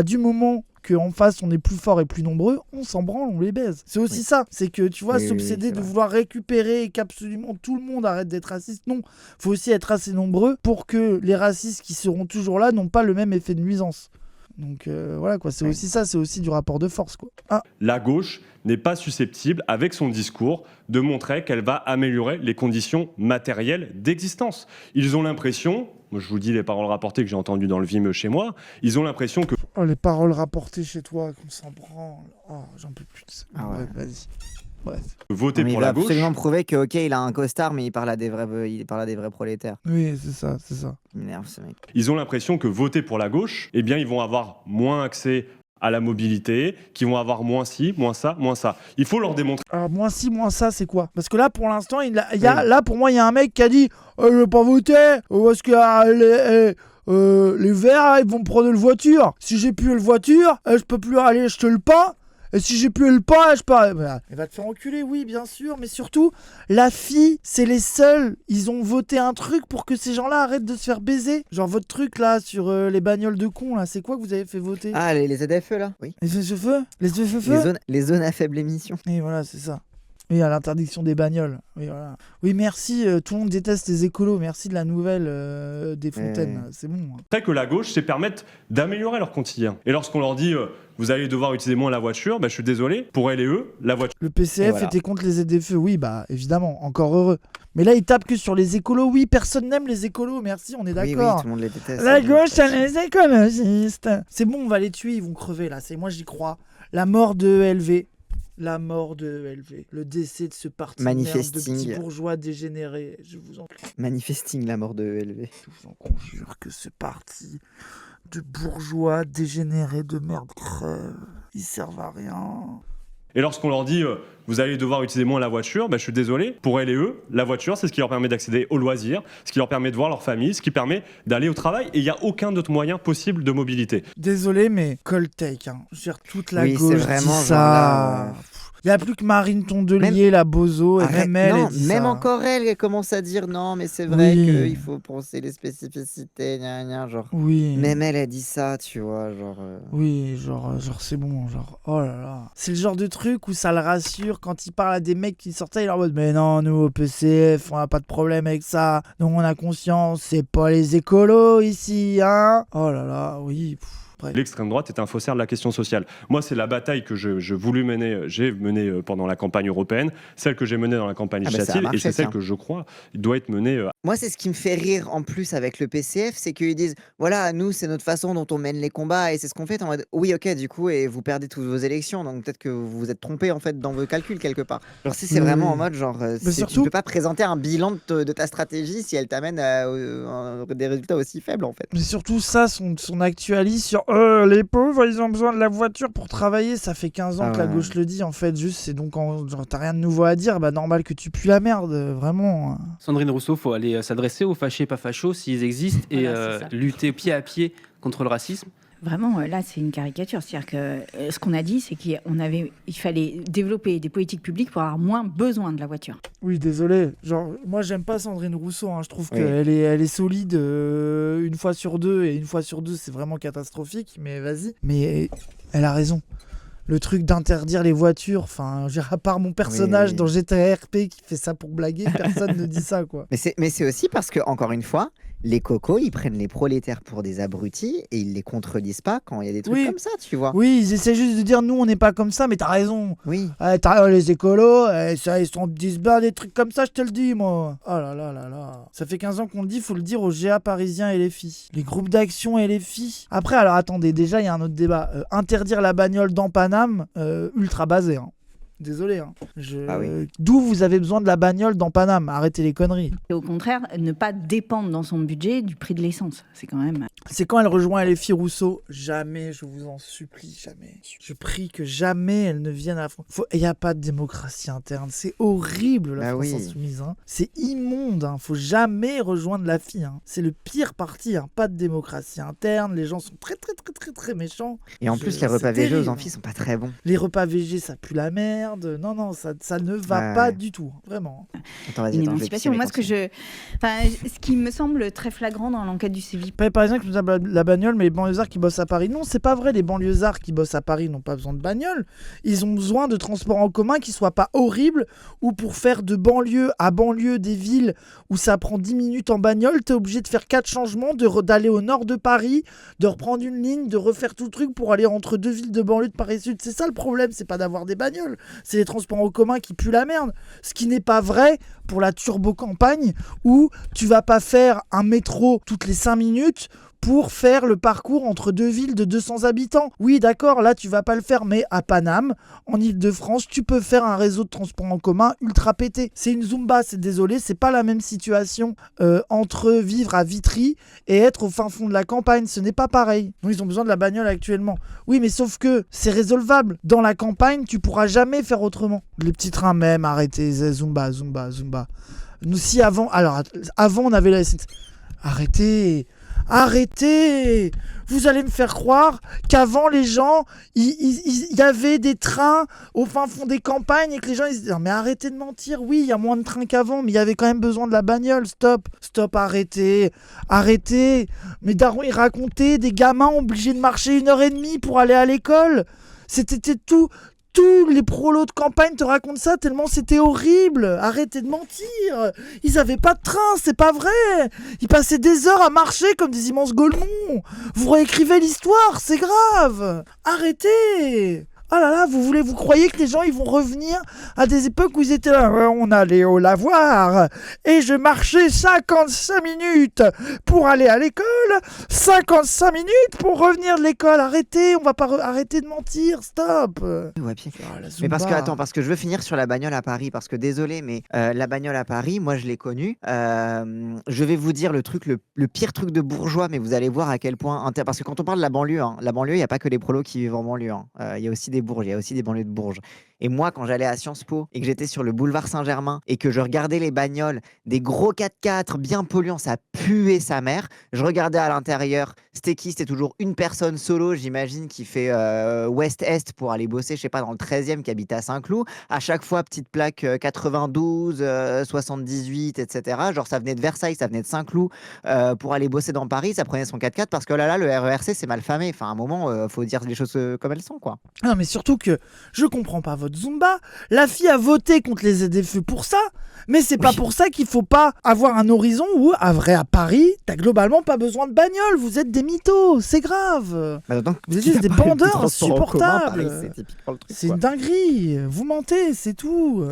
du moment qu'en face on est plus fort et plus nombreux, on s'en branle, on les baise. C'est aussi ça, c'est que tu vois, s'obséder de vouloir récupérer et qu'absolument tout le monde arrête d'être raciste, non. Faut aussi être assez nombreux pour que les racistes qui seront toujours là n'ont pas le même effet de nuisance. Donc voilà quoi, c'est aussi ça, c'est aussi du rapport de force quoi. La gauche n'est pas susceptible, avec son discours, de montrer qu'elle va améliorer les conditions matérielles d'existence. Ils ont l'impression, moi je vous dis les paroles rapportées que j'ai entendues dans le Vime chez moi, ils ont l'impression que... Oh, les paroles rapportées chez toi, qu'on s'en branle. Oh, j'en peux plus de ça. Ah ouais. Vas-y. Bref. Voter pour la gauche... Il va absolument prouver que, ok, il a un costard, mais il parle à des vrais prolétaires. Oui, c'est ça. Il m'énerve, ce mec. Ils ont l'impression que voter pour la gauche, eh bien, ils vont avoir moins accès à la mobilité, qu'ils vont avoir moins ci, moins ça, moins ça. Il faut leur démontrer... Alors, moins ci, moins ça, c'est quoi? Parce que là, pour l'instant, là, pour moi, il y a un mec qui a dit « Je vais pas voter, parce que les Verts, ils vont me prendre le voiture. Si j'ai plus le voiture, je peux plus aller acheter le pain. Et si j'ai plus le pain, je peux... » Elle va te faire enculer, oui, bien sûr. Mais surtout, la fille, c'est les seuls. Ils ont voté un truc pour que ces gens-là arrêtent de se faire baiser. Genre votre truc, là, sur les bagnoles de cons, là. C'est quoi que vous avez fait voter? Ah, les ZFE, là? Oui. Les ZFE? Les ZFE? Les zones à faible émission. Et voilà, c'est ça. Oui, à l'interdiction des bagnoles. Oui, voilà. Oui, merci. Tout le monde déteste les écolos. Merci de la nouvelle des Fontaines. C'est bon. Très que la gauche, c'est permettre d'améliorer leur quotidien. Et lorsqu'on leur dit vous allez devoir utiliser moins la voiture, je suis désolé, pour elle et eux, la voiture... Le PCF était contre les ZFE, oui, évidemment, encore heureux. Mais là, ils tapent que sur les écolos. Oui, personne n'aime les écolos, merci, on est d'accord. Oui, tout le monde les déteste. La gauche, c'est les écologistes. C'est bon, on va les tuer, ils vont crever, là. Moi, j'y crois. La mort de ELV. La mort de ELV. Le décès de ce parti de petits bourgeois dégénérés. Je vous en... Manifesting, la mort de ELV. Je vous en conjure que ce parti de bourgeois dégénérés de merde crève. Ils servent à rien. Et lorsqu'on leur dit vous allez devoir utiliser moins la voiture, je suis désolé, pour elles et eux, la voiture, c'est ce qui leur permet d'accéder aux loisirs, ce qui leur permet de voir leur famille, ce qui permet d'aller au travail, et il n'y a aucun autre moyen possible de mobilité. Désolé, mais Coltech, hein. Je veux dire, toute la gauche c'est vraiment dit ça. Il n'y a plus que Marine Tondelier, la bozo, et même elle, elle dit même ça. Encore elle commence à dire non, mais c'est vrai qu'il faut penser les spécificités, genre. Oui. Même elle dit ça, tu vois, genre. Oui, genre c'est bon, genre, oh là là. C'est le genre de truc où ça le rassure quand il parle à des mecs qui sortaient, il est en mode, mais non, nous au PCF, on n'a pas de problème avec ça, donc on a conscience, c'est pas les écolos ici, hein. Oh là là, oui. L'extrême droite est un faussaire de la question sociale. Moi, c'est la bataille que j'ai menée pendant la campagne européenne, celle que j'ai menée dans la campagne législative, et c'est celle que je crois doit être menée. Moi, c'est ce qui me fait rire en plus avec le PCF, c'est qu'ils disent voilà, nous, c'est notre façon dont on mène les combats et c'est ce qu'on fait. En mode oui, ok, du coup, et vous perdez toutes vos élections, donc peut-être que vous vous êtes trompé en fait dans vos calculs quelque part. Genre, si c'est vraiment en mode genre, tu peux pas présenter un bilan de ta stratégie si elle t'amène à des résultats aussi faibles en fait. Mais surtout ça, son actualise sur les pauvres, ils ont besoin de la voiture pour travailler. Ça fait 15 ans que la gauche le dit en fait. Juste, c'est donc genre t'as rien de nouveau à dire, normal que tu pues la merde, vraiment. Sandrine Rousseau, faut aller s'adresser aux fâchés pas fachos s'ils existent et lutter pied à pied contre le racisme. Vraiment, là, c'est une caricature. C'est-à-dire que ce qu'on a dit, c'est qu'il fallait développer des politiques publiques pour avoir moins besoin de la voiture. Oui, désolé. Genre, moi, j'aime pas Sandrine Rousseau. Hein. Je trouve qu'elle est solide une fois sur deux. Et une fois sur deux, c'est vraiment catastrophique. Mais vas-y. Mais elle a raison. Le truc d'interdire les voitures, enfin, à part mon personnage dans GTA RP qui fait ça pour blaguer, personne ne dit ça, quoi. Mais c'est aussi parce que, encore une fois, les cocos, ils prennent les prolétaires pour des abrutis et ils les contredisent pas quand il y a des trucs comme ça, tu vois. Oui, ils essaient juste de dire nous on n'est pas comme ça, mais t'as raison. Oui. Les écolos, ça, ils disent des trucs comme ça, je te le dis, moi. Oh là là là là. Ça fait 15 ans qu'on le dit, faut le dire aux GA parisiens et les filles. Les groupes d'action et les filles. Après, alors attendez, déjà il y a un autre débat. Interdire la bagnole dans Paname, ultra basé. Hein. Désolé. Hein. Ah oui. D'où vous avez besoin de la bagnole dans Paname? Arrêtez les conneries. Et au contraire, ne pas dépendre dans son budget du prix de l'essence. C'est quand même... C'est quand elle rejoint LFI Rousseau. Jamais, je vous en supplie, jamais. Je prie que jamais elle ne vienne à la France. Il n'y a pas de démocratie interne. C'est horrible, la France insoumise. Hein. C'est immonde. Hein. Faut jamais rejoindre la FI. Hein. C'est le pire parti. Hein. Pas de démocratie interne. Les gens sont très, très, très, très, très méchants. Et en plus, les repas VG aux amphis sont pas très bons. Les repas VG, ça pue la merde. Non, ça ne va pas du tout. Vraiment. Attends, Une émancipation. Moi, ce qui me semble très flagrant dans l'enquête du CEVIP. Par exemple, la bagnole, mais les banlieusards qui bossent à Paris. Non, c'est pas vrai. Les banlieusards qui bossent à Paris n'ont pas besoin de bagnole. Ils ont besoin de transports en commun qui soient pas horribles, ou pour faire de banlieue à banlieue des villes où ça prend 10 minutes en bagnole, t'es obligé de faire 4 changements, d'aller au nord de Paris, de reprendre une ligne, de refaire tout le truc pour aller entre 2 villes de banlieue de Paris Sud. C'est ça le problème, c'est pas d'avoir des bagnoles, c'est les transports en commun qui puent la merde. Ce qui n'est pas vrai pour la turbo-campagne où tu vas pas faire un métro toutes les 5 minutes pour faire le parcours entre 2 villes de 200 habitants. Oui, d'accord, là, tu vas pas le faire, mais à Paname, en Ile-de-France, tu peux faire un réseau de transport en commun ultra pété. C'est une Zumba, c'est désolé, c'est pas la même situation entre vivre à Vitry et être au fin fond de la campagne. Ce n'est pas pareil. Donc, ils ont besoin de la bagnole actuellement. Oui, mais sauf que c'est résolvable. Dans la campagne, tu pourras jamais faire autrement. Les petits trains même, arrêtez, Zumba. Nous, si avant... Alors, avant, on avait la... Arrêtez! Vous allez me faire croire qu'avant, les gens, il y avait des trains au fin fond des campagnes et que les gens, ils se disaient « Mais arrêtez de mentir, oui, il y a moins de trains qu'avant, mais il y avait quand même besoin de la bagnole, stop, arrêtez! Mais Daron, il racontait des gamins obligés de marcher 1h30 pour aller à l'école. C'était tout... Tous les prolos de campagne te racontent ça tellement c'était horrible. Arrêtez de mentir. Ils avaient pas de train, c'est pas vrai. Ils passaient des heures à marcher comme des immenses golemons. Vous réécrivez l'histoire, c'est grave. Arrêtez. Oh là là, vous croyez que les gens ils vont revenir à des époques où ils étaient là, on allait au lavoir et je marchais 55 minutes pour aller à l'école, 55 minutes pour revenir de l'école. Arrêtez, on va pas arrêter de mentir, stop. Ouais, puis... mais parce que je veux finir sur la bagnole à Paris, parce que désolé, mais la bagnole à Paris, moi je l'ai connue. Je vais vous dire le pire truc de bourgeois, mais vous allez voir à quel point, parce que quand on parle de la banlieue, il n'y a pas que les prolos qui vivent en banlieue. Il y a aussi des Bourges, il y a aussi des banlieues de Bourges. Et moi, quand j'allais à Sciences Po et que j'étais sur le boulevard Saint-Germain et que je regardais les bagnoles, des gros 4x4 bien polluants, ça puait sa mère. Je regardais à l'intérieur, c'était qui? C'était toujours une personne solo, j'imagine, qui fait ouest-est pour aller bosser, je sais pas, dans le 13e, qui habite à Saint-Cloud. À chaque fois, petite plaque 92, 78, etc. Genre, ça venait de Versailles, ça venait de Saint-Cloud pour aller bosser dans Paris. Ça prenait son 4x4 parce que là, le RERC, c'est mal famé. Enfin, à un moment, faut dire les choses comme elles sont, quoi. Non, mais surtout que je comprends pas votre Zumba. La fille a voté contre les ZFE pour ça, mais c'est pas pour ça qu'il faut pas avoir un horizon où, à Paris, t'as globalement pas besoin de bagnole. Vous êtes des mythos, c'est grave. Vous êtes des bandeurs insupportables. C'est une dinguerie. Vous mentez, c'est tout.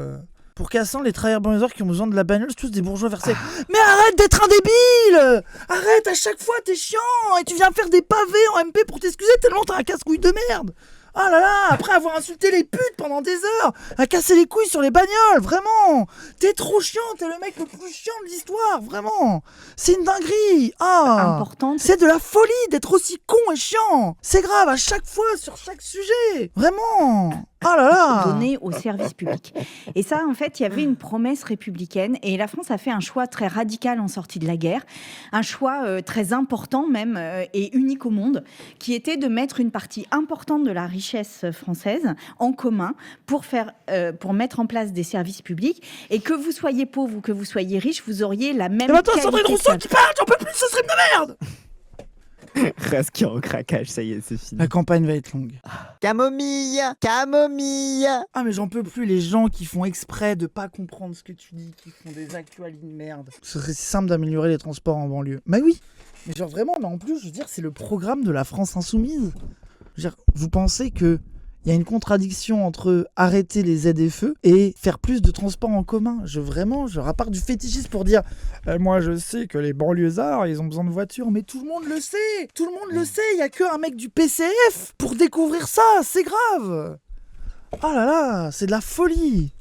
Pour Cassan, les travailleurs banlieusards qui ont besoin de la bagnole, c'est tous des bourgeois versés. Mais arrête d'être un débile! Arrête, à chaque fois, t'es chiant! Et tu viens faire des pavés en MP pour t'excuser tellement t'as un casse-couille de merde! Ah là là, après avoir insulté les putes pendant des heures, à casser les couilles sur les bagnoles, vraiment. T'es trop chiant, t'es le mec le plus chiant de l'histoire, vraiment. C'est une dinguerie. Importante. C'est de la folie d'être aussi con et chiant. C'est grave à chaque fois, sur chaque sujet, vraiment. Oh là là. Donné au service public. Et ça, en fait, il y avait une promesse républicaine et la France a fait un choix très radical en sortie de la guerre, un choix très important même et unique au monde, qui était de mettre une partie importante de la richesse française en commun pour mettre en place des services publics, et que vous soyez pauvre ou que vous soyez riche, vous auriez la même qualité. Attends, Sandrine Rousseau qui parle, j'en peux plus, ce stream de merde. Reste qui en craquage, ça y est, c'est fini. La campagne va être longue. Camomille. Ah mais j'en peux plus, les gens qui font exprès de pas comprendre ce que tu dis, qui font des actualités de merde. Ce serait simple d'améliorer les transports en banlieue. Mais oui, mais genre vraiment, mais en plus, je veux dire, c'est le programme de la France insoumise. Je veux dire, vous pensez que il y a une contradiction entre arrêter les ZFE et faire plus de transports en commun. Je rapporte du fétichisme pour dire moi je sais que les banlieusards ils ont besoin de voitures, mais tout le monde le sait. Tout le monde le sait, il y a qu'un mec du PCF pour découvrir ça, c'est grave. Oh là là, c'est de la folie.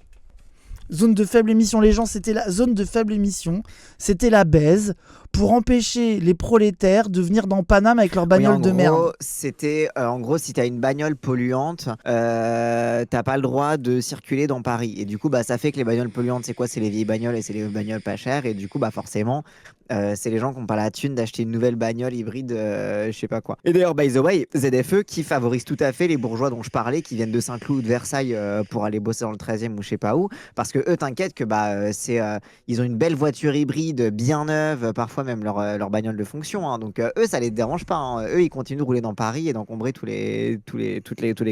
Zone de faible émission, les gens, c'était la zone de faible émission, c'était la baise pour empêcher les prolétaires de venir dans Paname avec leur bagnole de merde. C'était, en gros, si t'as une bagnole polluante, t'as pas le droit de circuler dans Paris. Et du coup, ça fait que les bagnoles polluantes, c'est quoi? C'est les vieilles bagnoles et c'est les bagnoles pas chères. Et du coup, forcément, c'est les gens qui n'ont pas la thune d'acheter une nouvelle bagnole hybride, je sais pas quoi. Et d'ailleurs, by the way, ZFE qui favorise tout à fait les bourgeois dont je parlais, qui viennent de Saint-Cloud ou de Versailles pour aller bosser dans le 13e ou je sais pas où. Parce que eux, t'inquiète que ils ont une belle voiture hybride, bien neuve, parfois même leur bagnole de fonction. Hein. Donc eux, ça les dérange pas. Hein. Eux, ils continuent de rouler dans Paris et d'encombrer tous les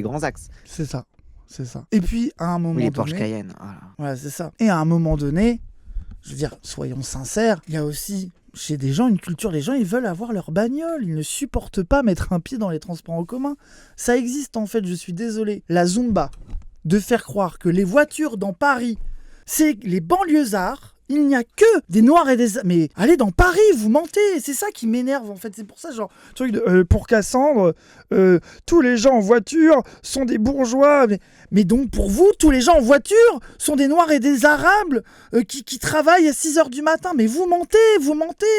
grands axes. C'est ça, c'est ça. Et puis, à un moment les donné... Porsche Cayenne, voilà. Ouais, c'est ça. Et à un moment donné, je veux dire, soyons sincères, il y a aussi... Chez des gens, une culture, les gens, ils veulent avoir leur bagnole. Ils ne supportent pas mettre un pied dans les transports en commun. Ça existe, en fait, je suis désolé. La Zumba, de faire croire que les voitures dans Paris, c'est les banlieusards. Il n'y a que des noirs et des... Mais allez dans Paris, vous mentez. C'est ça qui m'énerve, en fait. C'est pour ça, genre, truc de... pour Cassandre, tous les gens en voiture sont des bourgeois. Mais donc, pour vous, tous les gens en voiture sont des noirs et des arabes qui travaillent à 6h du matin. Mais vous mentez.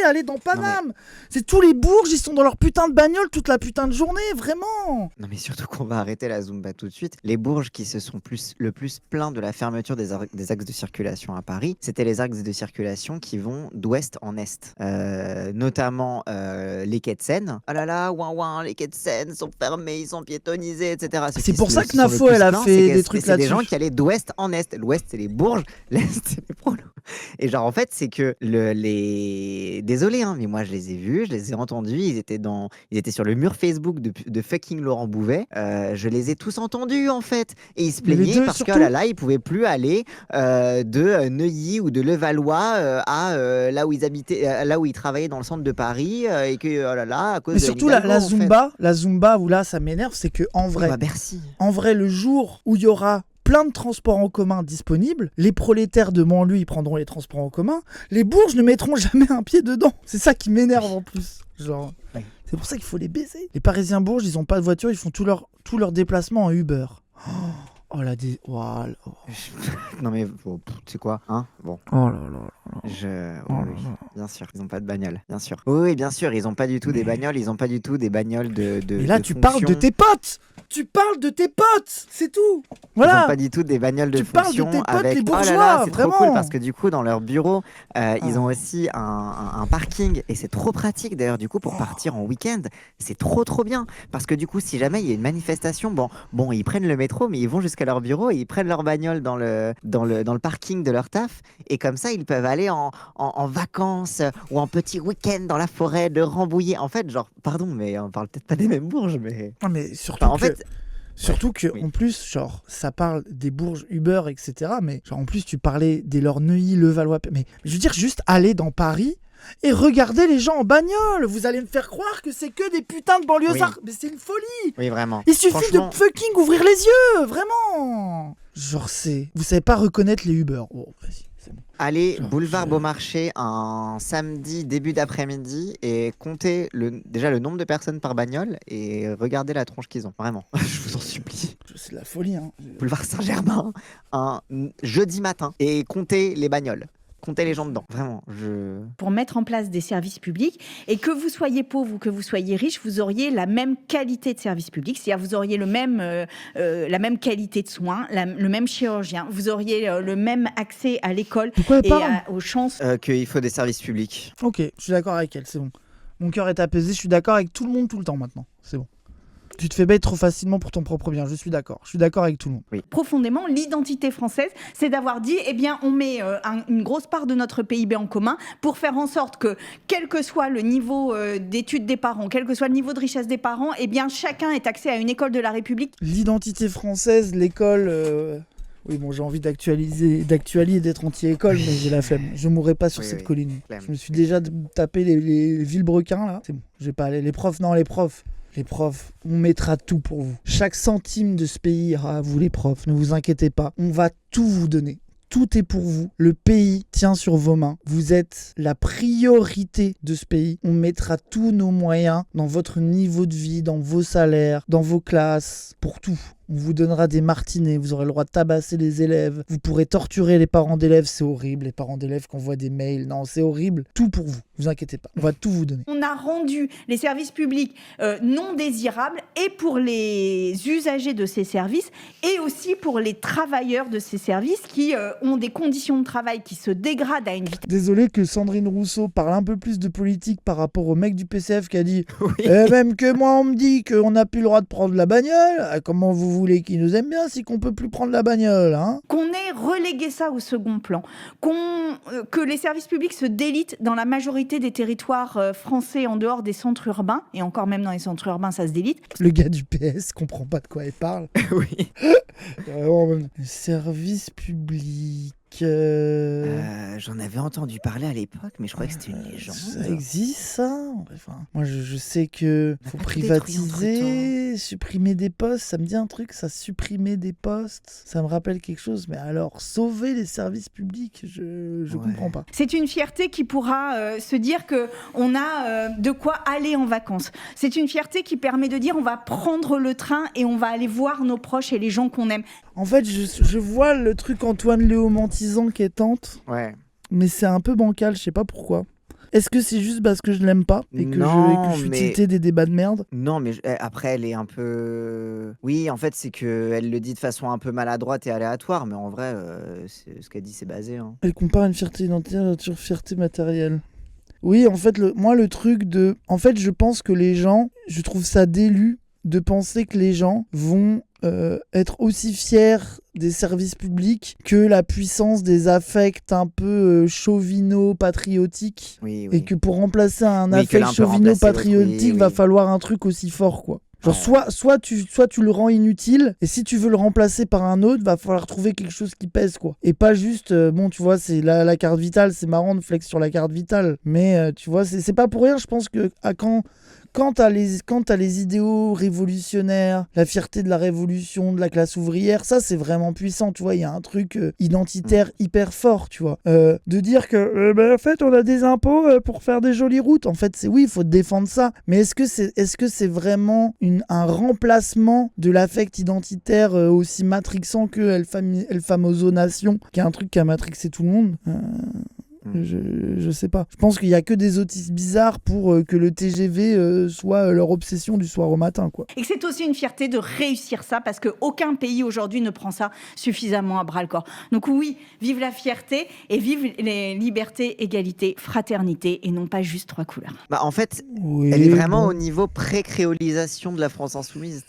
Allez dans Paname. C'est tous les bourges, ils sont dans leur putain de bagnole toute la putain de journée, vraiment. Non, mais surtout qu'on va arrêter la Zumba tout de suite. Les bourges qui se sont le plus plaints de la fermeture des axes de circulation à Paris, c'était les axes de circulation qui vont d'ouest en est. Notamment les quais de Seine. Oh là là, les quais de Seine sont fermés, ils sont piétonnisés, etc. C'est pour ça que Nafo, elle a fait des trucs là-dessus. C'est des gens qui allaient d'ouest en est. L'ouest, c'est les bourges, l'est, c'est les prolos. Et genre, en fait, c'est que désolé, hein, mais moi, je les ai vus, je les ai entendus. Ils étaient sur le mur Facebook de fucking Laurent Bouvet. Je les ai tous entendus, en fait. Et ils se plaignaient parce que là, ils pouvaient plus aller de Neuilly ou de Levallois à là où ils habitaient, là où ils travaillaient dans le centre de Paris, et que oh là là, à cause mais de surtout Hidalgo, la Zumba où là, ça m'énerve, c'est que en vrai, en vrai, le jour où il y aura plein de transports en commun disponibles, les prolétaires de banlieue, ils prendront les transports en commun, les bourges ne mettront jamais un pied dedans. C'est ça qui m'énerve en plus. Genre, c'est pour ça qu'il faut les baiser. Les Parisiens bourges, ils ont pas de voiture, ils font tous leurs déplacements en Uber. Oh là des... Wow. Non mais c'est quoi hein bon. Oh là là. Bien sûr, ils ont pas de bagnole, bien sûr. Oui, bien sûr, ils ont pas du tout des bagnoles, ils ont pas du tout des bagnoles de mais là, tu fonction. parles de tes potes. Tu parles de tes potes, c'est tout. Voilà. Ils ont pas du tout des bagnoles de fonction. Tu parles de tes potes, avec... les bourgeois, oh là là, c'est vraiment. trop cool parce que du coup, dans leur bureau, ils ont aussi un parking et c'est trop pratique d'ailleurs du coup pour partir en week-end. C'est trop bien parce que du coup, si jamais il y a une manifestation, bon, ils prennent le métro, mais ils vont jusqu'à leur bureau et ils prennent leur bagnole dans le parking de leur taf et comme ça, ils peuvent aller en vacances ou en petit week-end dans la forêt de Rambouillet. En fait, genre, pardon, mais on parle peut-être pas des mêmes bourges, mais... Non, mais surtout en plus, genre, ça parle des bourges Uber, etc. Mais genre, en plus, tu parlais des leurs Neuilly, Levallois. Mais je veux dire, juste aller dans Paris et regarder les gens en bagnole. Vous allez me faire croire que c'est que des putains de banlieusards. Mais c'est une folie. Oui, vraiment. Il suffit de fucking ouvrir les yeux, vraiment. Genre, vous savez pas reconnaître les Uber. Oh, vas-y. Allez, boulevard Beaumarchais un samedi début d'après-midi et comptez déjà le nombre de personnes par bagnole et regardez la tronche qu'ils ont. Vraiment, je vous en supplie. C'est la folie. Hein. Boulevard Saint-Germain un jeudi matin et comptez les bagnoles. Comptez les gens dedans, vraiment. Pour mettre en place des services publics, et que vous soyez pauvre ou que vous soyez riche, vous auriez la même qualité de service public, c'est-à-dire vous auriez la même qualité de soins, le même chirurgien, vous auriez le même accès à l'école et aux chances. Qu'il faut des services publics. Ok, je suis d'accord avec elle, c'est bon. Mon cœur est apaisé, je suis d'accord avec tout le monde tout le temps maintenant, c'est bon. Tu te fais bête trop facilement pour ton propre bien, je suis d'accord avec tout le monde. Oui. Profondément, l'identité française, c'est d'avoir dit, eh bien, on met une grosse part de notre PIB en commun pour faire en sorte que, quel que soit le niveau d'études des parents, quel que soit le niveau de richesse des parents, eh bien, chacun ait accès à une école de la République. L'identité française, l'école... Oui, bon, j'ai envie d'actualiser et d'être anti-école, mais j'ai la flemme. Je mourrai pas sur cette colline. Je me suis déjà tapé les vilebrequins, là. C'est bon, je vais pas aller. Les profs, on mettra tout pour vous. Chaque centime de ce pays ira à vous, les profs. Ne vous inquiétez pas. On va tout vous donner. Tout est pour vous. Le pays tient sur vos mains. Vous êtes la priorité de ce pays. On mettra tous nos moyens dans votre niveau de vie, dans vos salaires, dans vos classes, pour tout. On vous donnera des martinets, vous aurez le droit de tabasser les élèves, vous pourrez torturer les parents d'élèves, c'est horrible, les parents d'élèves qui envoient des mails, non, c'est horrible. Tout pour vous inquiétez pas, on va tout vous donner. On a rendu les services publics non désirables et pour les usagers de ces services et aussi pour les travailleurs de ces services qui ont des conditions de travail qui se dégradent à une vitesse. Désolé que Sandrine Rousseau parle un peu plus de politique par rapport au mec du PCF qui a dit même que moi on me dit qu'on n'a plus le droit de prendre la bagnole, comment vous voulez qu'ils nous aiment bien si qu'on peut plus prendre la bagnole, hein? Qu'on ait relégué ça au second plan, que les services publics se délitent dans la majorité des territoires français en dehors des centres urbains, et encore même dans les centres urbains ça se délite. Le gars du PS comprend pas de quoi il parle. Oui. Service public. J'en avais entendu parler à l'époque, mais je croyais que c'était une légende. Ça existe, ça? Enfin, moi, je sais que faut pas tout privatiser, supprimer des postes. Ça me dit un truc, ça, supprimer des postes. Ça me rappelle quelque chose. Mais alors, sauver les services publics, je comprends pas. C'est une fierté qui pourra se dire qu'on a de quoi aller en vacances. C'est une fierté qui permet de dire on va prendre le train et on va aller voir nos proches et les gens qu'on aime. En fait, je vois le truc Antoine Léaumont-Tizan qui est tente. Ouais. Mais c'est un peu bancal, je sais pas pourquoi. Est-ce que c'est juste parce que je l'aime pas et que je suis tilté des débats de merde? Non, mais après, elle est un peu... Oui, en fait, c'est qu'elle le dit de façon un peu maladroite et aléatoire, mais en vrai, ce qu'elle dit, c'est basé. Hein. Elle compare une fierté identitaire sur fierté matérielle. Oui, en fait, moi, le truc de... En fait, je pense que les gens... Je trouve ça délu de penser que les gens vont être aussi fiers des services publics que la puissance des affects un peu chauvino-patriotiques. Oui. Et que pour remplacer un Oui, affect l'un peut remplacer chauvino-patriotique, l'autre, va oui. falloir un truc aussi fort, quoi. Genre, soit tu le rends inutile, et si tu veux le remplacer par un autre, va falloir trouver quelque chose qui pèse, quoi. Et pas juste, bon, tu vois, c'est la carte vitale, c'est marrant de flex sur la carte vitale. Mais, tu vois, c'est pas pour rien, je pense que quand t'as les idéaux révolutionnaires, la fierté de la révolution, de la classe ouvrière, ça c'est vraiment puissant, tu vois, il y a un truc identitaire hyper fort, tu vois. De dire que, en fait, on a des impôts pour faire des jolies routes, en fait, oui, il faut défendre ça, mais est-ce que c'est vraiment un remplacement de l'affect identitaire aussi matrixant que El Famoso Nation, qui est un truc qui a matrixé tout le monde Je sais pas. Je pense qu'il y a que des autistes bizarres pour que le TGV soit leur obsession du soir au matin, quoi. Et que c'est aussi une fierté de réussir ça parce qu'aucun pays aujourd'hui ne prend ça suffisamment à bras-le-corps. Donc oui, vive la fierté et vive les libertés, égalité, fraternité et non pas juste 3 couleurs. Bah, en fait, Oui, elle est vraiment bon. au niveau pré-créolisation de la France insoumise.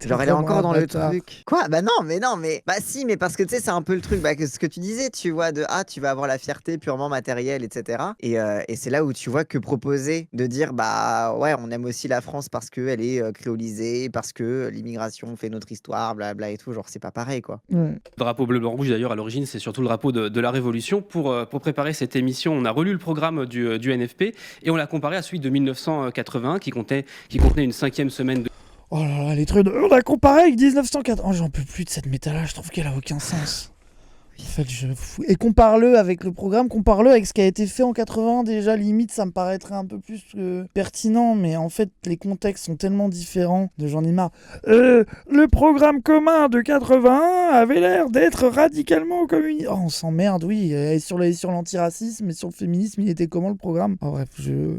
Genre, elle est Vraiment encore un dans le bâtard. truc. Quoi? Bah non, mais bah si, mais parce que tu sais, c'est un peu le truc, ce que tu disais, tu vois, tu vas avoir la fierté purement matérielle, etc. Et c'est là où tu vois que proposer de dire, bah ouais, on aime aussi la France parce qu'elle est créolisée, parce que l'immigration fait notre histoire, blabla et tout, genre, c'est pas pareil, quoi. Ouais. Le drapeau bleu, blanc, rouge, d'ailleurs, à l'origine, c'est surtout le drapeau de la Révolution. Pour préparer cette émission, on a relu le programme du NFP et on l'a comparé à celui de 1981 qui contenait une 5e semaine de... Oh là là, les trucs de... On a comparé avec 1904. Oh, j'en peux plus de cette méta-là, je trouve qu'elle a aucun sens. En fait, et compare-le avec le programme, compare-le avec ce qui a été fait en 80. Déjà, limite, ça me paraîtrait un peu plus pertinent, mais en fait, les contextes sont tellement différents. J'en ai marre. Le programme commun de 81 avait l'air d'être radicalement communiste. Oh, on s'emmerde, oui. Et sur l'antiracisme et sur le féminisme, il était comment le programme? Oh, bref,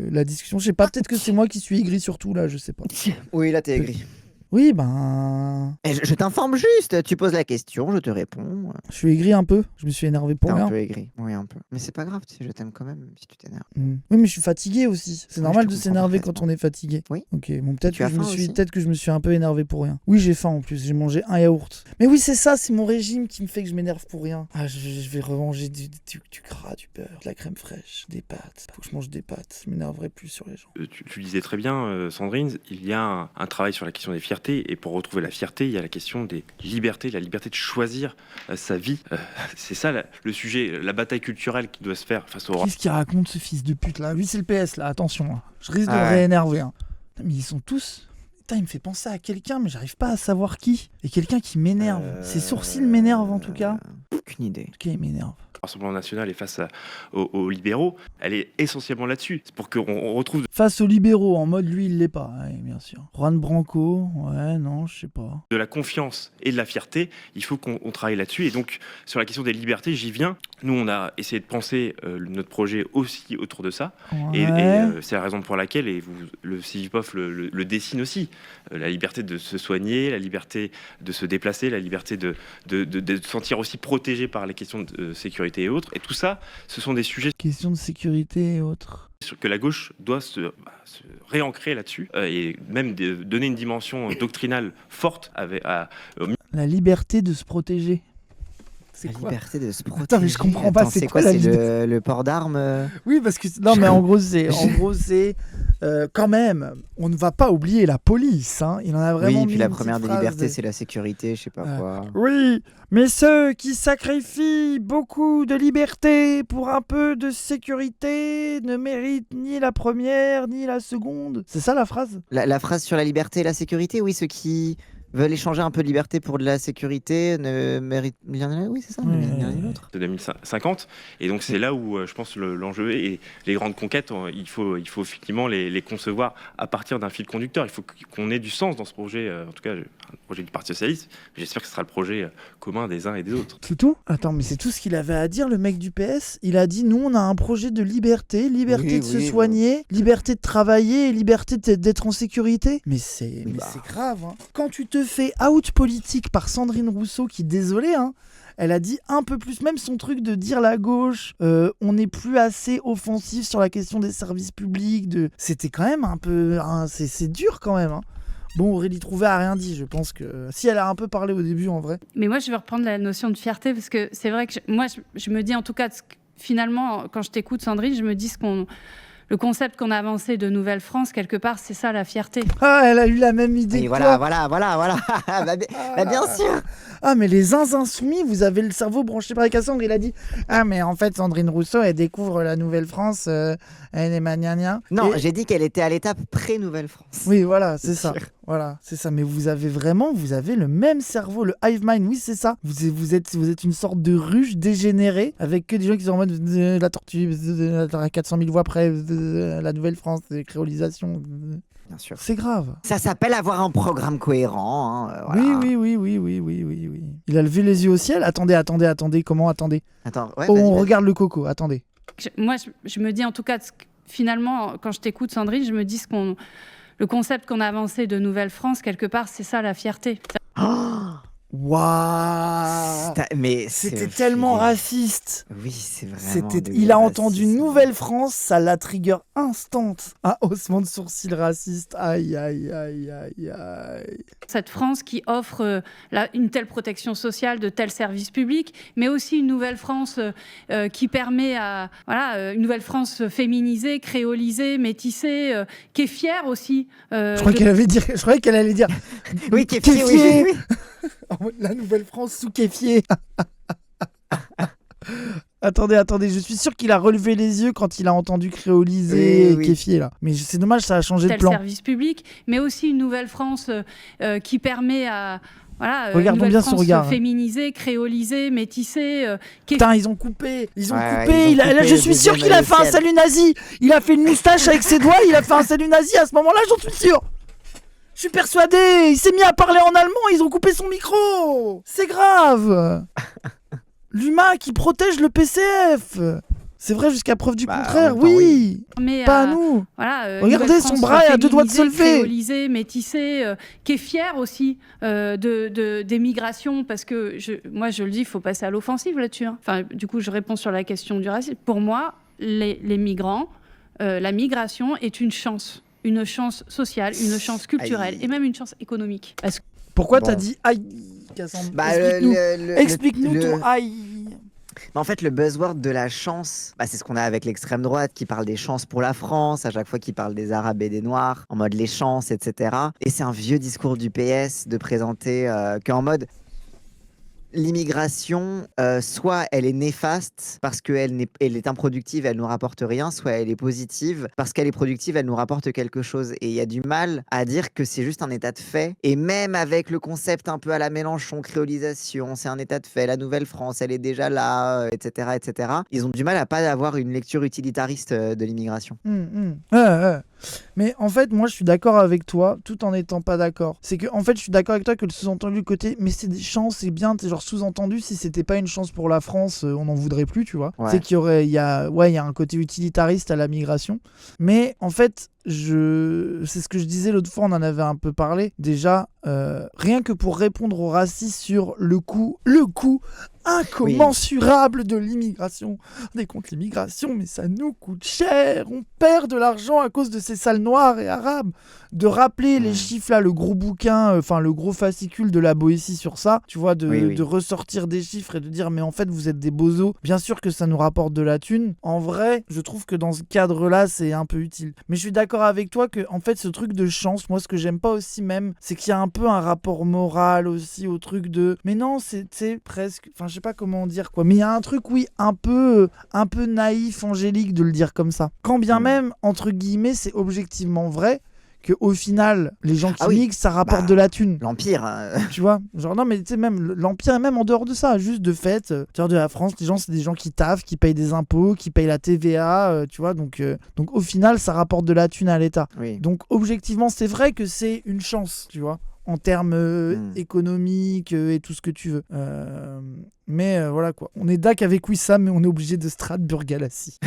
la discussion, je sais pas, peut-être que c'est moi qui suis aigri surtout, là, je sais pas. Oui, là, t'es aigri. Oui, ben... Et je t'informe juste, tu poses la question, je te réponds. Je suis aigri un peu, je me suis énervé pour T'es rien. un peu aigri, oui, un peu. Mais c'est pas grave, tu sais, je t'aime quand même, même si tu t'énerves. Oui, mais je suis fatigué aussi. C'est Oui, normal je te de comprends s'énerver quand parfaitement. on est fatigué. Oui. Ok, bon, peut-être Tu que, as faim aussi peut-être que je me suis un peu énervé pour rien. Oui, j'ai faim en plus, j'ai mangé un yaourt. Mais oui, c'est ça, c'est mon régime qui me fait que je m'énerve pour rien. Ah, je vais remanger du gras, du beurre, de la crème fraîche, des pâtes. Faut que je mange des pâtes, je m'énerverai plus sur les gens. Tu disais très bien, Sandrine, il y a un travail sur la question des fiertés, et pour retrouver la fierté, il y a la question des libertés, la liberté de choisir sa vie. C'est ça le sujet, la bataille culturelle qui doit se faire face au... Qu'est-ce qu'il raconte ce fils de pute là? Lui, c'est le PS là, attention. Là. Je risque de Ah le ouais. réénerver. Hein. Mais ils sont tous... Putain, il me fait penser à quelqu'un, mais j'arrive pas à savoir qui. Et quelqu'un qui m'énerve. Ses sourcils m'énervent en tout cas. Aucune idée. En tout cas, il m'énerve. Rassemblement national et face aux libéraux, elle est essentiellement là-dessus. C'est pour qu'on retrouve Face aux libéraux, en mode lui, il l'est pas, ouais, bien sûr. Juan Branco, ouais, non, je sais pas. de la confiance et de la fierté. Il faut qu'on travaille là-dessus. Et donc, sur la question des libertés, j'y viens. Nous, on a essayé de penser notre projet aussi autour de ça. Et c'est la raison pour laquelle, et le CIVIPOF le dessine aussi, la liberté de se soigner, la liberté de se déplacer, la liberté de se sentir aussi protégé par les questions de sécurité et autres. Et tout ça, ce sont des sujets Question de sécurité et autres. sur que la gauche doit se réancrer là-dessus et même donner une dimension doctrinale forte La liberté de se protéger. C'est La quoi? liberté de se protéger. Attends, mais je comprends pas, c'est quoi la c'est liberté le port d'armes Oui, parce que non, mais en gros, c'est quand même, on ne va pas oublier la police. Hein. Il en a vraiment. Oui, mis puis la une première petite des phrase libertés, c'est la sécurité, je sais pas quoi. Oui, mais ceux qui sacrifient beaucoup de liberté pour un peu de sécurité ne méritent ni la première ni la seconde. C'est ça la phrase? La phrase sur la liberté et la sécurité, oui, ceux qui veulent échanger un peu de liberté pour de la sécurité ne méritent ni l'un ni l'autre. Oui, c'est ça, ni l'un ni l'autre. de 2050. Et donc, c'est là où je pense l'enjeu est. Et les grandes conquêtes, il faut effectivement les concevoir à partir d'un fil conducteur. Il faut qu'on ait du sens dans ce projet, en tout cas, un projet du Parti Socialiste. J'espère que ce sera le projet commun des uns et des autres. C'est tout? Attends, mais c'est tout ce qu'il avait à dire, le mec du PS. Il a dit, nous, on a un projet de liberté, liberté de se soigner, liberté de travailler et liberté d'être en sécurité. Mais c'est grave. Hein. Quand tu te fais out politique par Sandrine Rousseau, qui, désolé, hein, elle a dit un peu plus, même son truc de dire la gauche, on n'est plus assez offensif sur la question des services publics. C'était quand même un peu... Hein, c'est dur quand même. Hein. Bon, Aurélie Trouvé a rien dit, je pense que... Si, elle a un peu parlé au début, en vrai. Mais moi, je vais reprendre la notion de fierté, parce que c'est vrai que je me dis, en tout cas, finalement, quand je t'écoute, Sandrine, je me dis le concept qu'on a avancé de Nouvelle-France, quelque part, c'est ça la fierté. Ah, elle a eu la même idée Et que voilà. toi. Bah, bien sûr. Ah, mais les insoumis, vous avez le cerveau branché par les Cassandre. Il a dit, ah, mais en fait, Sandrine Rousseau, elle découvre la Nouvelle-France, elle est magnania. Non, Et... j'ai dit qu'elle était à l'étape pré-Nouvelle-France. Oui, voilà, c'est ça. Voilà, c'est ça. Mais vous avez le même cerveau, le hive mind. Oui, c'est ça. Vous êtes une sorte de ruche dégénérée avec que des gens qui sont en mode la tortue, à 400 000 voix près, la Nouvelle-France, créolisation. Bien sûr. C'est grave. Ça s'appelle avoir un programme cohérent. Hein, voilà. Oui. Il a levé les yeux au ciel. Attendez. Comment? Attendez. Attends, ouais, Oh, vas-y, on vas-y. regarde le coco. Attendez. Moi, je me dis, en tout cas, finalement, quand je t'écoute, Sandrine, je me dis le concept qu'on a avancé de Nouvelle-France, quelque part, c'est ça la fierté. Waouh. Mais C'était tellement raciste. Oui, c'est vraiment. Il a entendu Nouvelle-France, ça l'a trigger instant. Un haussement de sourcil raciste. Aïe. Cette France qui offre une telle protection sociale, de tels services publics, mais aussi une Nouvelle-France qui permet une Nouvelle-France féminisée, créolisée, métissée, qui est fière aussi. Je croyais qu'elle allait dire. Oui, kéfier, oui. La Nouvelle-France sous kéfier. Attendez, je suis sûr qu'il a relevé les yeux quand il a entendu créoliser oui. kéfier là. Mais c'est dommage, ça a changé de plan. Service public, mais aussi une Nouvelle-France qui permet Regardons bien son regard. Féminisée, créolisée, métissée. Putain, ils ont coupé. Là, je suis sûr qu'il a fait un salut nazi. Il a fait une moustache avec ses doigts. Il a fait un salut nazi à ce moment-là, j'en suis sûr. Je suis persuadé. Il s'est mis à parler en allemand. Ils ont coupé son micro. C'est grave. L'humain qui protège le PCF. C'est vrai jusqu'à preuve du contraire, oui. Mais pas à nous. Regardez, son bras est à 2 doigts de se lever. Créolisée, métissée, qui est fière aussi des migrations, parce que moi je le dis, il faut passer à l'offensive là-dessus. Hein. Enfin, du coup, je réponds sur la question du racisme. Pour moi, les migrants, la migration est une chance sociale, une chance culturelle et même une chance économique. Pourquoi t'as dit aïe, Cassandre? Explique-nous ton aïe. En fait, le buzzword de la chance, c'est ce qu'on a avec l'extrême droite qui parle des chances pour la France, à chaque fois qui parle des Arabes et des Noirs, en mode les chances, etc. Et c'est un vieux discours du PS de présenter qu'en mode l'immigration, soit elle est néfaste parce qu'elle est improductive, elle nous rapporte rien, soit elle est positive parce qu'elle est productive, elle nous rapporte quelque chose. Et il y a du mal à dire que c'est juste un état de fait. Et même avec le concept un peu à la Mélenchon, créolisation, c'est un état de fait, la Nouvelle-France, elle est déjà là, etc., etc. Ils ont du mal à pas avoir une lecture utilitariste de l'immigration. Ouais. Mais en fait, moi, je suis d'accord avec toi, tout en n'étant pas d'accord. C'est que, en fait, je suis d'accord avec toi que le sous-entendu côté, mais c'est des chances, c'est bien, t'es genre sous-entendu, si c'était pas une chance pour la France, on n'en voudrait plus, tu vois. Ouais. C'est qu'il y aurait, il y a un côté utilitariste à la migration. Mais en fait, c'est ce que je disais l'autre fois, on en avait un peu parlé. Déjà, rien que pour répondre au racisme sur le coût incommensurable de l'immigration. On est contre l'immigration, mais ça nous coûte cher. On perd de l'argent à cause de ces salles noires et arabes. De rappeler les chiffres là, le gros bouquin, le gros fascicule de la Boétie sur ça, tu vois, de ressortir des chiffres et de dire mais en fait vous êtes des bozos. Bien sûr que ça nous rapporte de la thune. En vrai, je trouve que dans ce cadre-là, c'est un peu utile. Mais je suis d'accord avec toi que en fait ce truc de chance, moi ce que j'aime pas aussi même, c'est qu'il y a un peu un rapport moral aussi au truc de mais non, c'est presque, enfin je sais pas comment dire quoi, mais il y a un truc un peu naïf, angélique de le dire comme ça. Quand bien même entre guillemets, c'est objectivement vrai que au final, les gens qui migrent, ça rapporte de la thune. L'Empire. Tu vois, genre non mais tu sais même l'Empire, même en dehors de ça, juste de fait, de la France, les gens c'est des gens qui taffent, qui payent des impôts, qui payent la TVA, tu vois, donc au final ça rapporte de la thune à l'État. Oui. Donc objectivement c'est vrai que c'est une chance, tu vois, en termes économiques et tout ce que tu veux. Mais voilà quoi. On est d'accord avec Wissam, mais on est obligé de Strasbourg Galassi.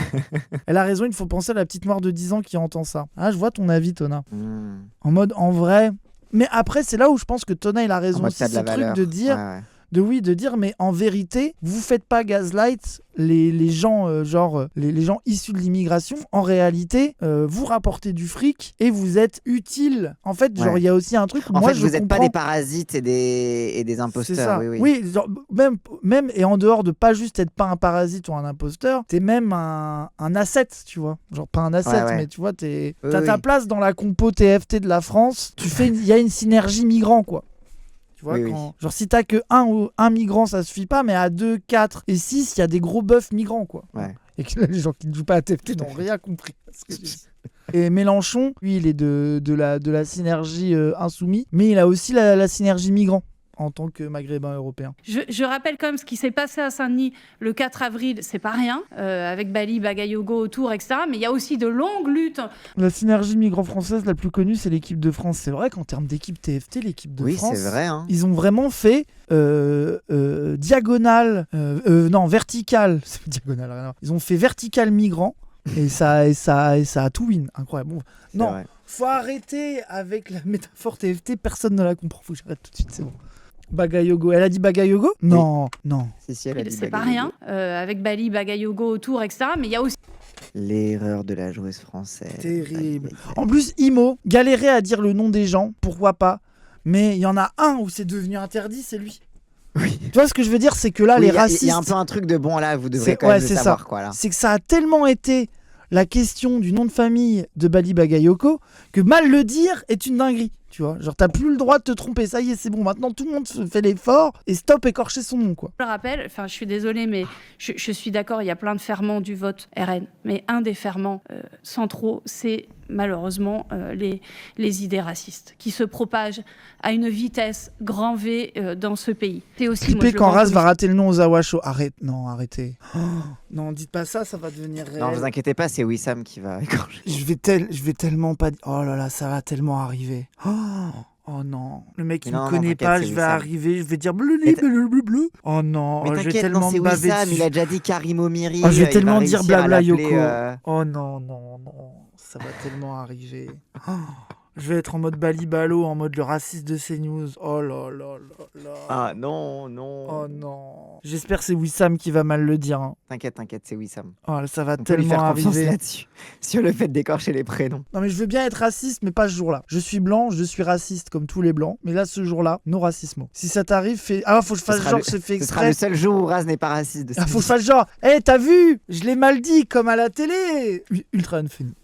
Elle a raison, il faut penser à la petite noire de 10 ans qui entend ça. Ah, je vois ton avis, Tona. En mode, en vrai. Mais après, c'est là où je pense que Tona, il a raison aussi. C'est ce truc de dire. De dire, mais en vérité, vous faites pas gaslight les gens, les gens issus de l'immigration. En réalité, vous rapportez du fric et vous êtes utile. En fait, genre, il y a aussi un truc. En moi, fait, vous n'êtes pas des parasites et des imposteurs. C'est ça. Oui. Genre, même et en dehors de pas juste être pas un parasite ou un imposteur, t'es même un asset, tu vois. Genre, pas un asset, mais tu vois, t'as ta place dans la compo TFT de la France. Il y a une synergie migrant, quoi. Genre si t'as que un migrant ça suffit pas, mais à 2, 4 et 6 il y a des gros bœufs migrants quoi. Et que les gens qui ne jouent pas à TFT n'ont rien compris. Et Mélenchon, lui il est de la synergie insoumis, mais il a aussi la synergie migrant en tant que maghrébin européen. Je rappelle quand même ce qui s'est passé à Saint-Denis le 4 avril, c'est pas rien, avec Bali, Bagayogo autour, etc. Mais il y a aussi de longues luttes. La synergie migrant-française la plus connue, c'est l'équipe de France. C'est vrai qu'en termes d'équipe TFT, l'équipe de France, c'est vrai, hein. Ils ont vraiment fait diagonale, verticale. C'est diagonale, rien à voir. Ils ont fait vertical migrant. Et ça a tout win. Incroyable. Bon, non, faut arrêter avec la métaphore TFT. Personne ne la comprend. Faut que j'arrête tout de suite. C'est bon. Bagayogo. Elle a dit Bagayogo ? Non. Si, elle a dit c'est Bagayogo. pas rien, avec Bali, Bagayogo autour, etc. Mais il y a aussi l'erreur de la joueuse française. Terrible. En plus, Imo galérait à dire le nom des gens. Pourquoi pas ? Mais il y en a un où c'est devenu interdit, c'est lui. Oui. Tu vois ce que je veux dire, c'est que là, les racistes... Il y a un peu un truc de bon là, vous devrez quand même le savoir. Quoi, là. C'est que ça a tellement été la question du nom de famille de Bali Bagayoko que mal le dire est une dinguerie. Tu vois, genre t'as plus le droit de te tromper, ça y est, c'est bon, maintenant tout le monde se fait l'effort et stop écorcher son nom, quoi. Je le rappelle, enfin je suis désolée, mais je suis d'accord, il y a plein de ferments du vote RN, mais un des ferments centraux, c'est malheureusement les idées racistes qui se propagent à une vitesse grand V dans ce pays. C'est aussi Clipé quand Raz va rater le nom aux Awasho. Arrêtez. Oh, non, dites pas ça, ça va devenir réel. Non, vous inquiétez pas, c'est Wissam qui va écorcher. Je vais tellement pas... Oh là là, ça va tellement arriver. Oh non, le mec il me connaît pas, je vais arriver, je vais dire bleu. Oh non, mais je vais tellement me baver Wissam, dessus. il a déjà dit Karim Omiri. Je vais tellement dire blabla Yoko. Euh... Oh non, ça va tellement arriver. Je vais être en mode Balibalo, en mode le raciste de CNews. Oh là là là là. Ah non. Oh non. J'espère que c'est Wissam qui va mal le dire. Hein. T'inquiète, c'est Wissam. Oh, ça va On tellement peut lui faire arriver. confiance là-dessus, sur le fait d'écorcher les prénoms. Non mais je veux bien être raciste, mais pas ce jour-là. Je suis blanc, je suis raciste comme tous les blancs. Mais là, ce jour-là, no racismo. Si ça t'arrive, fais... Ah, faut que je fasse genre que c'est fait exprès. Ce sera le seul jour où Raz n'est pas raciste. Faut que je fasse genre, t'as vu ? Je l'ai mal dit, comme à la télé. Ultra unfunny.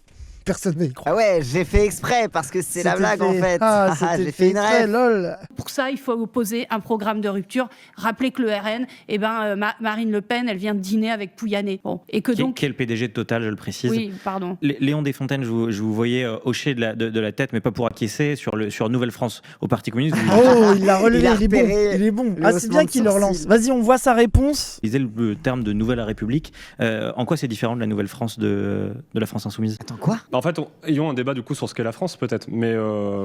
personne ne y croit. Ah ouais, j'ai fait exprès parce que c'est la C'était blague en fait. Ah, c'était j'ai fait une exprès, rêve. lol. Pour ça, il faut opposer un programme de rupture. Rappelez que le RN, Marine Le Pen, elle vient de dîner avec Pouyanné. Bon, et que donc... Quel PDG de Total, je le précise. Oui, pardon. Léon Desfontaines, je vous voyais hocher de la tête, mais pas pour acquiescer sur Nouvelle France au Parti communiste. Oh, il l'a relevé, Il a il est bon. repéré Il est bon. le Ah, c'est haussement bien de qu'il le relance. sourcil. Vas-y, on voit sa réponse. Vous utilisez le terme de Nouvelle République. En quoi c'est différent de la Nouvelle France de la France insoumise? Attends, quoi? En fait, ayons un débat du coup sur ce qu'est la France peut-être, mais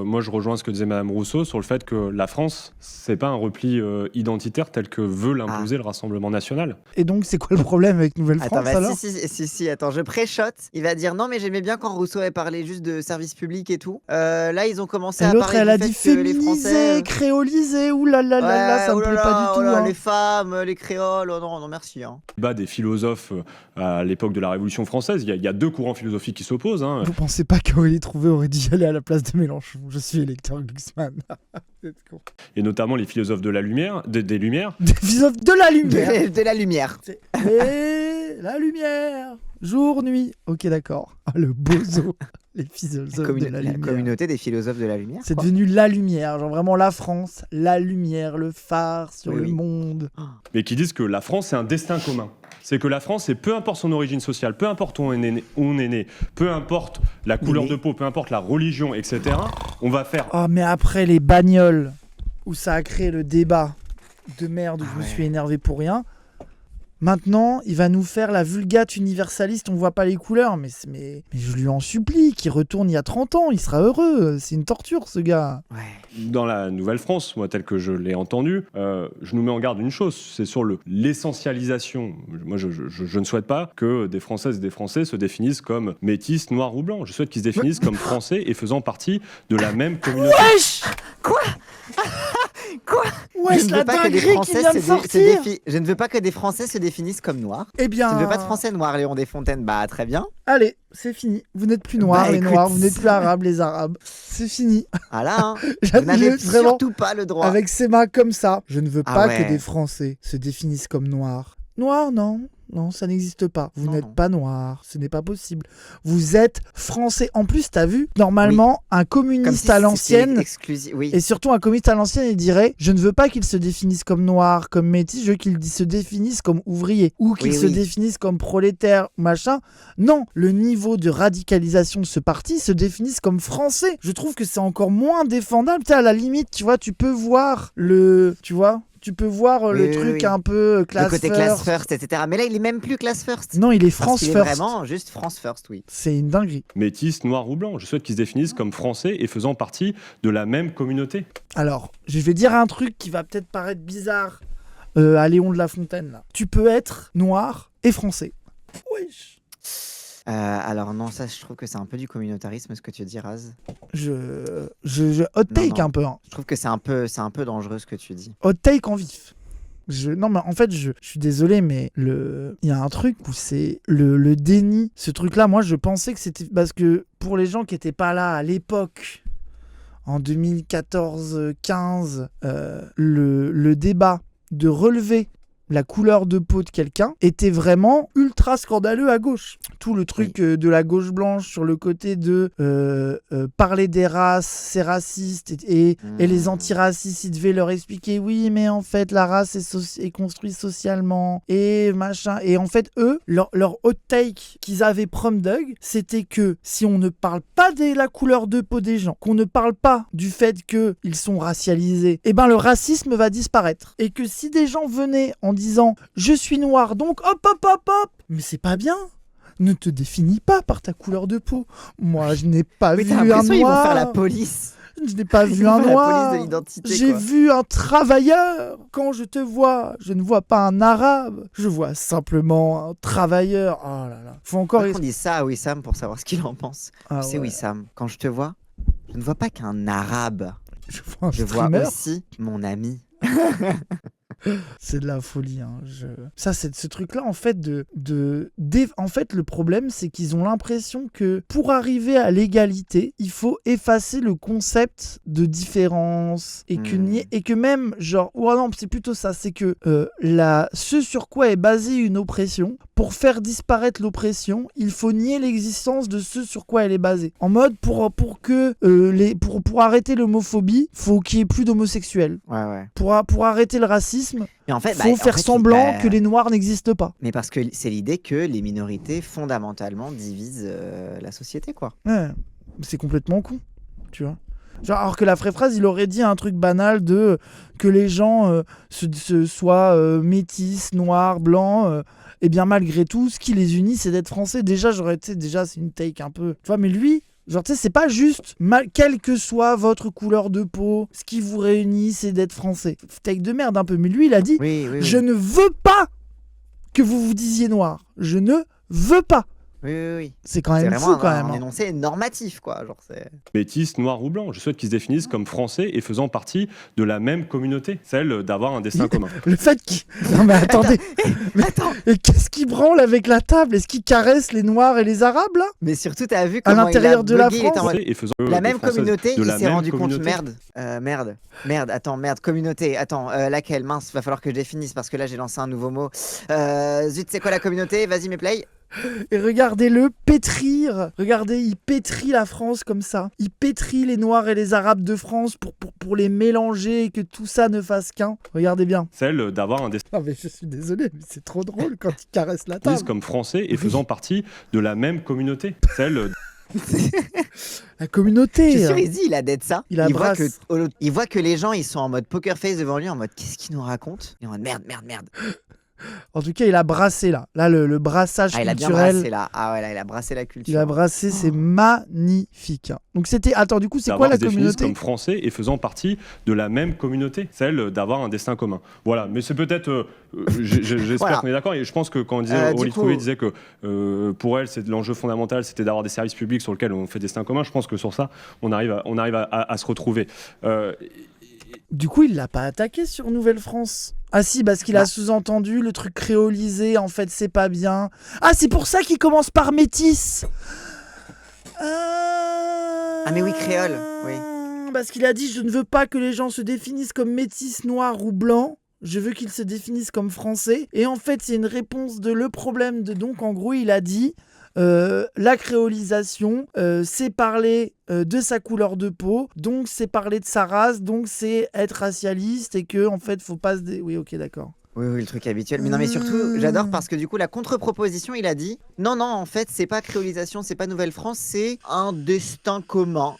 moi je rejoins ce que disait Madame Rousseau sur le fait que la France, c'est pas un repli identitaire tel que veut l'imposer le Rassemblement national. Et donc, c'est quoi le problème avec Nouvelle-France Attends, bah, alors si, attends, je pré-shot. Il va dire non, mais j'aimais bien quand Rousseau avait parlé juste de service public et tout. Là, ils ont commencé Et à l'autre, parler elle a du dit fait que les féminisé, Français... créolisé, oulala, ça me oh là plaît là, pas du tout. oh là, hein. les femmes, les créoles, oh non, merci. Hein. Débat des philosophes à l'époque de la Révolution française, il y a deux courants philosophiques qui s'opposent. Hein. Vous pensez pas qu'Aurélie Trouvé aurait dû y aller à la place de Mélenchon? Je suis électeur Glucksmann. Vous êtes con. Et notamment les philosophes de la Lumière, des Lumières. Des philosophes de la lumière. De la lumière. Et la lumière, jour, nuit. Ok, d'accord. Ah, le bozo. Les philosophes de la La lumière. communauté des philosophes de la lumière. C'est quoi. devenu la lumière, genre vraiment la France, la lumière, le phare sur Oui, le oui. monde. Mais qui disent que la France, c'est un destin commun. C'est que la France, c'est peu importe son origine sociale, peu importe où on est né, peu importe la couleur de peau, peu importe la religion, etc., on va faire... Oh, mais après les bagnoles, où ça a créé le débat de merde, où je me suis énervé pour rien, maintenant, il va nous faire la vulgate universaliste, on voit pas les couleurs, mais je lui en supplie, qu'il retourne il y a 30 ans, il sera heureux, c'est une torture ce gars. Ouais. Dans la Nouvelle-France, moi, telle que je l'ai entendue, je nous mets en garde une chose, c'est sur l'essentialisation. Moi, je ne souhaite pas que des Françaises et des Français se définissent comme métis, noirs ou blancs. Je souhaite qu'ils se définissent comme Français et faisant partie de la même communauté. Wesh Quoi Wesh, Je ne la veux pas que des dinguerie qui Français vient de sortir. Je ne veux pas que des Français se définissent comme noirs. Eh bien... Tu ne veux pas de Français noirs, Léon Desfontaines? Bah, très bien. Allez, c'est fini. Vous n'êtes plus noirs, Bah, les écoute. noirs. Vous n'êtes plus arabes, les arabes. C'est fini. Voilà, hein. Vous J'admire n'avez vraiment. surtout pas le droit. Avec ces mains comme ça. Je ne veux Ah pas ouais. que des Français se définissent comme noirs. Noirs, non. Non, ça n'existe pas. Vous Non, n'êtes non. pas noir. Ce n'est pas possible. Vous êtes français. En plus, t'as vu, normalement, un Comme communiste si à c'était l'ancienne... exclusif. Oui. Et surtout, un communiste à l'ancienne, il dirait « Je ne veux pas qu'ils se définissent comme noirs, comme métis, je veux qu'ils se définissent comme ouvriers. Ou qu'ils Oui, se oui. définissent comme prolétaires, machin. » Non, le niveau de radicalisation de ce parti se définissent comme français. Je trouve que c'est encore moins défendable. Tu sais, à la limite, tu vois, tu peux voir le... Tu vois tu peux voir Oui, le oui, truc oui. un peu class Le côté first. class first, etc. Mais là, il est même plus class first. Non, il est Parce France qu'il est first. vraiment juste France first, oui. C'est une dinguerie. Métis, noirs ou blancs. Je souhaite qu'ils se définissent comme Français et faisant partie de la même communauté. Alors, je vais dire un truc qui va peut-être paraître bizarre à Léon de La Fontaine. Là. Tu peux être noir et français. Wesh. Alors non, ça, je trouve que c'est un peu du communautarisme, ce que tu dis, Raz. Je hot take non. un peu. Hein. Je trouve que c'est un peu dangereux, ce que tu dis. Hot take en vif. Non, mais en fait, je suis désolé, mais il y a un truc où c'est le déni. Ce truc-là, moi, je pensais que c'était... Parce que pour les gens qui n'étaient pas là à l'époque, en 2014-15, le débat de relever la couleur de peau de quelqu'un était vraiment ultra scandaleux à gauche. Tout le truc de la gauche blanche sur le côté de parler des races, c'est raciste, et les antiracistes, ils devaient leur expliquer oui, mais en fait, la race est construite socialement, et machin. Et en fait, eux, leur hot take qu'ils avaient prom dog, c'était que si on ne parle pas de la couleur de peau des gens, qu'on ne parle pas du fait qu'ils sont racialisés, et ben le racisme va disparaître. Et que si des gens venaient en disant je suis noir donc hop hop hop hop, mais c'est pas bien. Ne te définis pas par ta couleur de peau. Moi je n'ai pas Oui, vu t'as un l'impression qu'ils vont noir. faire la police. Je n'ai pas Ils vu vont un faire la noir. police de l'identité, J'ai quoi. vu un travailleur. Quand je te vois, je ne vois pas un arabe. Je vois simplement un travailleur. Oh là là. Faut encore. On dit ça à Wissam pour savoir ce qu'il en pense. Ah Tu sais, ouais. Wissam, quand je te vois, je ne vois pas qu'un arabe. Je vois un Je vois streamer. aussi mon ami. C'est de la folie. Hein. Ça, c'est ce truc-là, en fait, en fait, le problème, c'est qu'ils ont l'impression que pour arriver à l'égalité, il faut effacer le concept de différence et que même, genre, non, c'est plutôt ça, c'est que ce sur quoi est basée une oppression, pour faire disparaître l'oppression, il faut nier l'existence de ce sur quoi elle est basée. En mode, pour arrêter l'homophobie, faut qu'il n'y ait plus d'homosexuels. Ouais. Pour arrêter le racisme, Mais en fait, faut faire semblant que les noirs n'existent pas. Mais parce que c'est l'idée que les minorités, fondamentalement, divisent la société, quoi. Ouais, c'est complètement con, tu vois. Genre, alors que la vraie phrase, il aurait dit un truc banal de que les gens soient métis, noirs, blancs... et bien malgré tout, ce qui les unit, c'est d'être français. Déjà, c'est une take un peu... Tu vois, mais lui, genre, tu sais, c'est pas juste, quelle que soit votre couleur de peau, ce qui vous réunit, c'est d'être français. Take de merde un peu. Mais lui, il a dit, Oui. je ne veux pas que vous disiez noir. Je ne veux pas. Oui. C'est quand même fou, quand même. Un énoncé normatif, quoi. Genre, c'est... Métis, noir ou blanc. Je souhaite qu'ils se définissent comme français et faisant partie de la même communauté, celle d'avoir un destin commun. Le fait qu'il... Non mais attendez. Attends. Et qu'est-ce qu'il branle avec la table? Est-ce qu'il caresse les noirs et les arabes, là? Mais surtout, t'as vu À comment l'intérieur il a de la bugué, il était en France. mode, Et faisant, la même françaises communauté, de il la s'est même rendu compte, communauté. merde, communauté, laquelle, mince, va falloir que je définisse parce que là j'ai lancé un nouveau mot. Zut, c'est quoi la communauté? Vas-y, mes play. Et regardez-le pétrir. Regardez, il pétrit la France comme ça. Il pétrit les Noirs et les Arabes de France pour les mélanger et que tout ça ne fasse qu'un. Regardez bien. Celle d'avoir un destin Non mais je suis désolé, mais c'est trop drôle quand il caresse la table. comme français et faisant partie de la même communauté. Celle La communauté. Je suis sûr, il a d'être ça. Il abrace. Il voit que les gens, ils sont en mode poker face devant lui, en mode qu'est-ce qu'il nous raconte? Et en mode merde. En tout cas, il a brassé là. Là, le brassage Il a bien culturel. brassé là. Ah ouais, là, il a brassé la culture. Il a brassé, c'est magnifique. Donc c'était... Attends, du coup, c'est quoi la se définissent communauté? comme français et faisant partie de la même communauté, celle d'avoir un destin commun. Voilà, mais c'est peut-être... j'espère Voilà. qu'on est d'accord, et je pense que quand on disait, Du Aurélie coup- Trouvé disait que pour elle, c'est l'enjeu fondamental, c'était d'avoir des services publics sur lesquels on fait destin commun, je pense que sur ça, on arrive à se retrouver. Du coup, il l'a pas attaqué sur Nouvelle-France. Ah si, parce qu'il a sous-entendu le truc créolisé, en fait, c'est pas bien. Ah, c'est pour ça qu'il commence par métis. Ah mais oui, créole, oui. Parce qu'il a dit, je ne veux pas que les gens se définissent comme métis, noirs ou blancs. Je veux qu'ils se définissent comme français. Et en fait, c'est une réponse de le problème de... Donc, en gros, il a dit... la créolisation, c'est parler de sa couleur de peau, donc c'est parler de sa race, donc c'est être racialiste et que en fait faut pas se... Oui, ok, d'accord. Oui, le truc habituel. Mais non, mais surtout, j'adore parce que du coup, la contre-proposition, il a dit non, en fait, c'est pas créolisation, c'est pas Nouvelle-France, c'est un destin commun.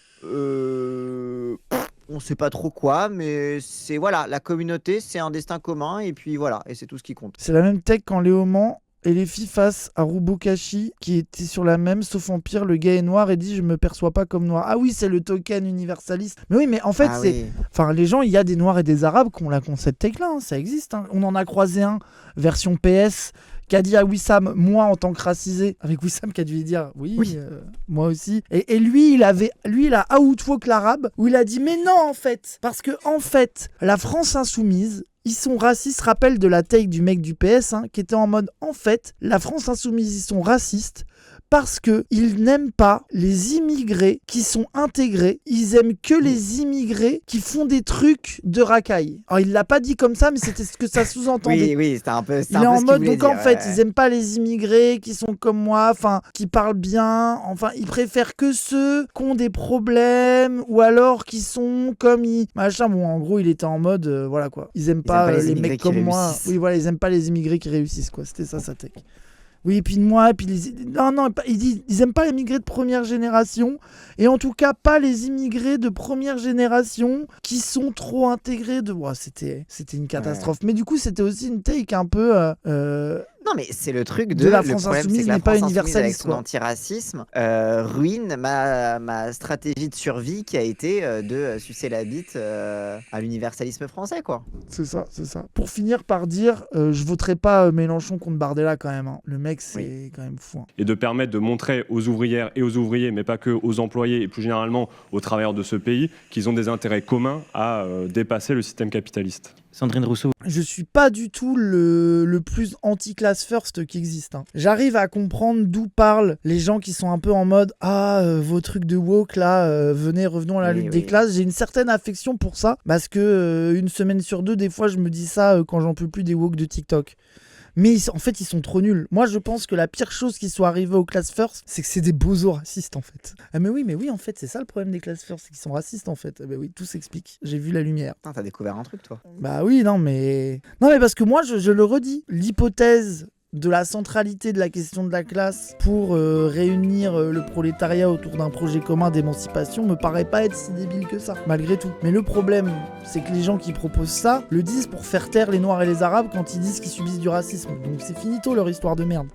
On sait pas trop quoi, mais c'est voilà, la communauté, c'est un destin commun et puis voilà, et c'est tout ce qui compte. C'est la même tech qu'en Léoman et les filles face à Rubokashi qui était sur la même, sauf en pire, le gars est noir et dit je me perçois pas comme noir. Ah oui, c'est le token universaliste. Mais oui, mais en fait, c'est... Oui. Enfin, les gens, il y a des noirs et des arabes qui ont la concept tech-là, hein, ça existe. Hein. On en a croisé un, version PS, qui a dit à Wissam, moi en tant que racisé, avec Wissam qui a dû lui dire oui. Moi aussi. Et lui, il a outfolk l'arabe, où il a dit mais non en fait, parce que en fait, la France insoumise, ils sont racistes, rappel de la take du mec du PS, hein, qui était en mode, en fait, la France insoumise, ils sont racistes parce qu'ils n'aiment pas les immigrés qui sont intégrés. Ils aiment que les immigrés qui font des trucs de racaille. Alors, il l'a pas dit comme ça, mais c'était ce que ça sous-entendait. Oui, c'était un peu Il est en mode, donc en fait, ils aiment pas les immigrés qui sont comme moi, enfin, qui parlent bien, enfin, ils préfèrent que ceux qui ont des problèmes, ou alors qui sont comme ils... Machin, bon, en gros, il était en mode, voilà quoi. Ils aiment pas les mecs comme moi. Oui, voilà, ils aiment pas les immigrés qui réussissent, quoi. C'était ça, sa tech. Oui, et puis moi, et puis non, il dit, ils aiment pas les immigrés de première génération, et en tout cas pas les immigrés de première génération qui sont trop intégrés de... Wow, c'était une catastrophe. Mais du coup, c'était aussi une take un peu... Non, mais c'est le truc de la le France problème, insoumise c'est que la n'est pas France insoumise, avec universaliste, son quoi. antiracisme ruine ma stratégie de survie qui a été de sucer la bite à l'universalisme français, quoi. C'est ça. Pour finir par dire, je voterai pas Mélenchon contre Bardella quand même. Hein. Le mec, c'est quand même fou. Hein. Et de permettre de montrer aux ouvrières et aux ouvriers, mais pas que aux employés et plus généralement aux travailleurs de ce pays, qu'ils ont des intérêts communs à dépasser le système capitaliste. Sandrine Rousseau. je suis pas du tout le plus anti-class first qui existe. Hein. J'arrive à comprendre d'où parlent les gens qui sont un peu en mode vos trucs de woke là, revenons à la lutte des classes. J'ai une certaine affection pour ça parce que une semaine sur deux, des fois, je me dis ça quand j'en peux plus des woke de TikTok. Mais en fait, ils sont trop nuls. Moi, je pense que la pire chose qui soit arrivée aux class first, c'est que c'est des bozos racistes, en fait. Ah, mais oui, en fait, c'est ça le problème des class first, c'est qu'ils sont racistes, en fait. Ah, bah oui, tout s'explique. J'ai vu la lumière. Putain, t'as découvert un truc, toi. Bah oui, non, mais parce que moi, je le redis. L'hypothèse de la centralité de la question de la classe pour réunir le prolétariat autour d'un projet commun d'émancipation me paraît pas être si débile que ça, malgré tout. Mais le problème, c'est que les gens qui proposent ça le disent pour faire taire les Noirs et les Arabes quand ils disent qu'ils subissent du racisme. Donc c'est finito leur histoire de merde.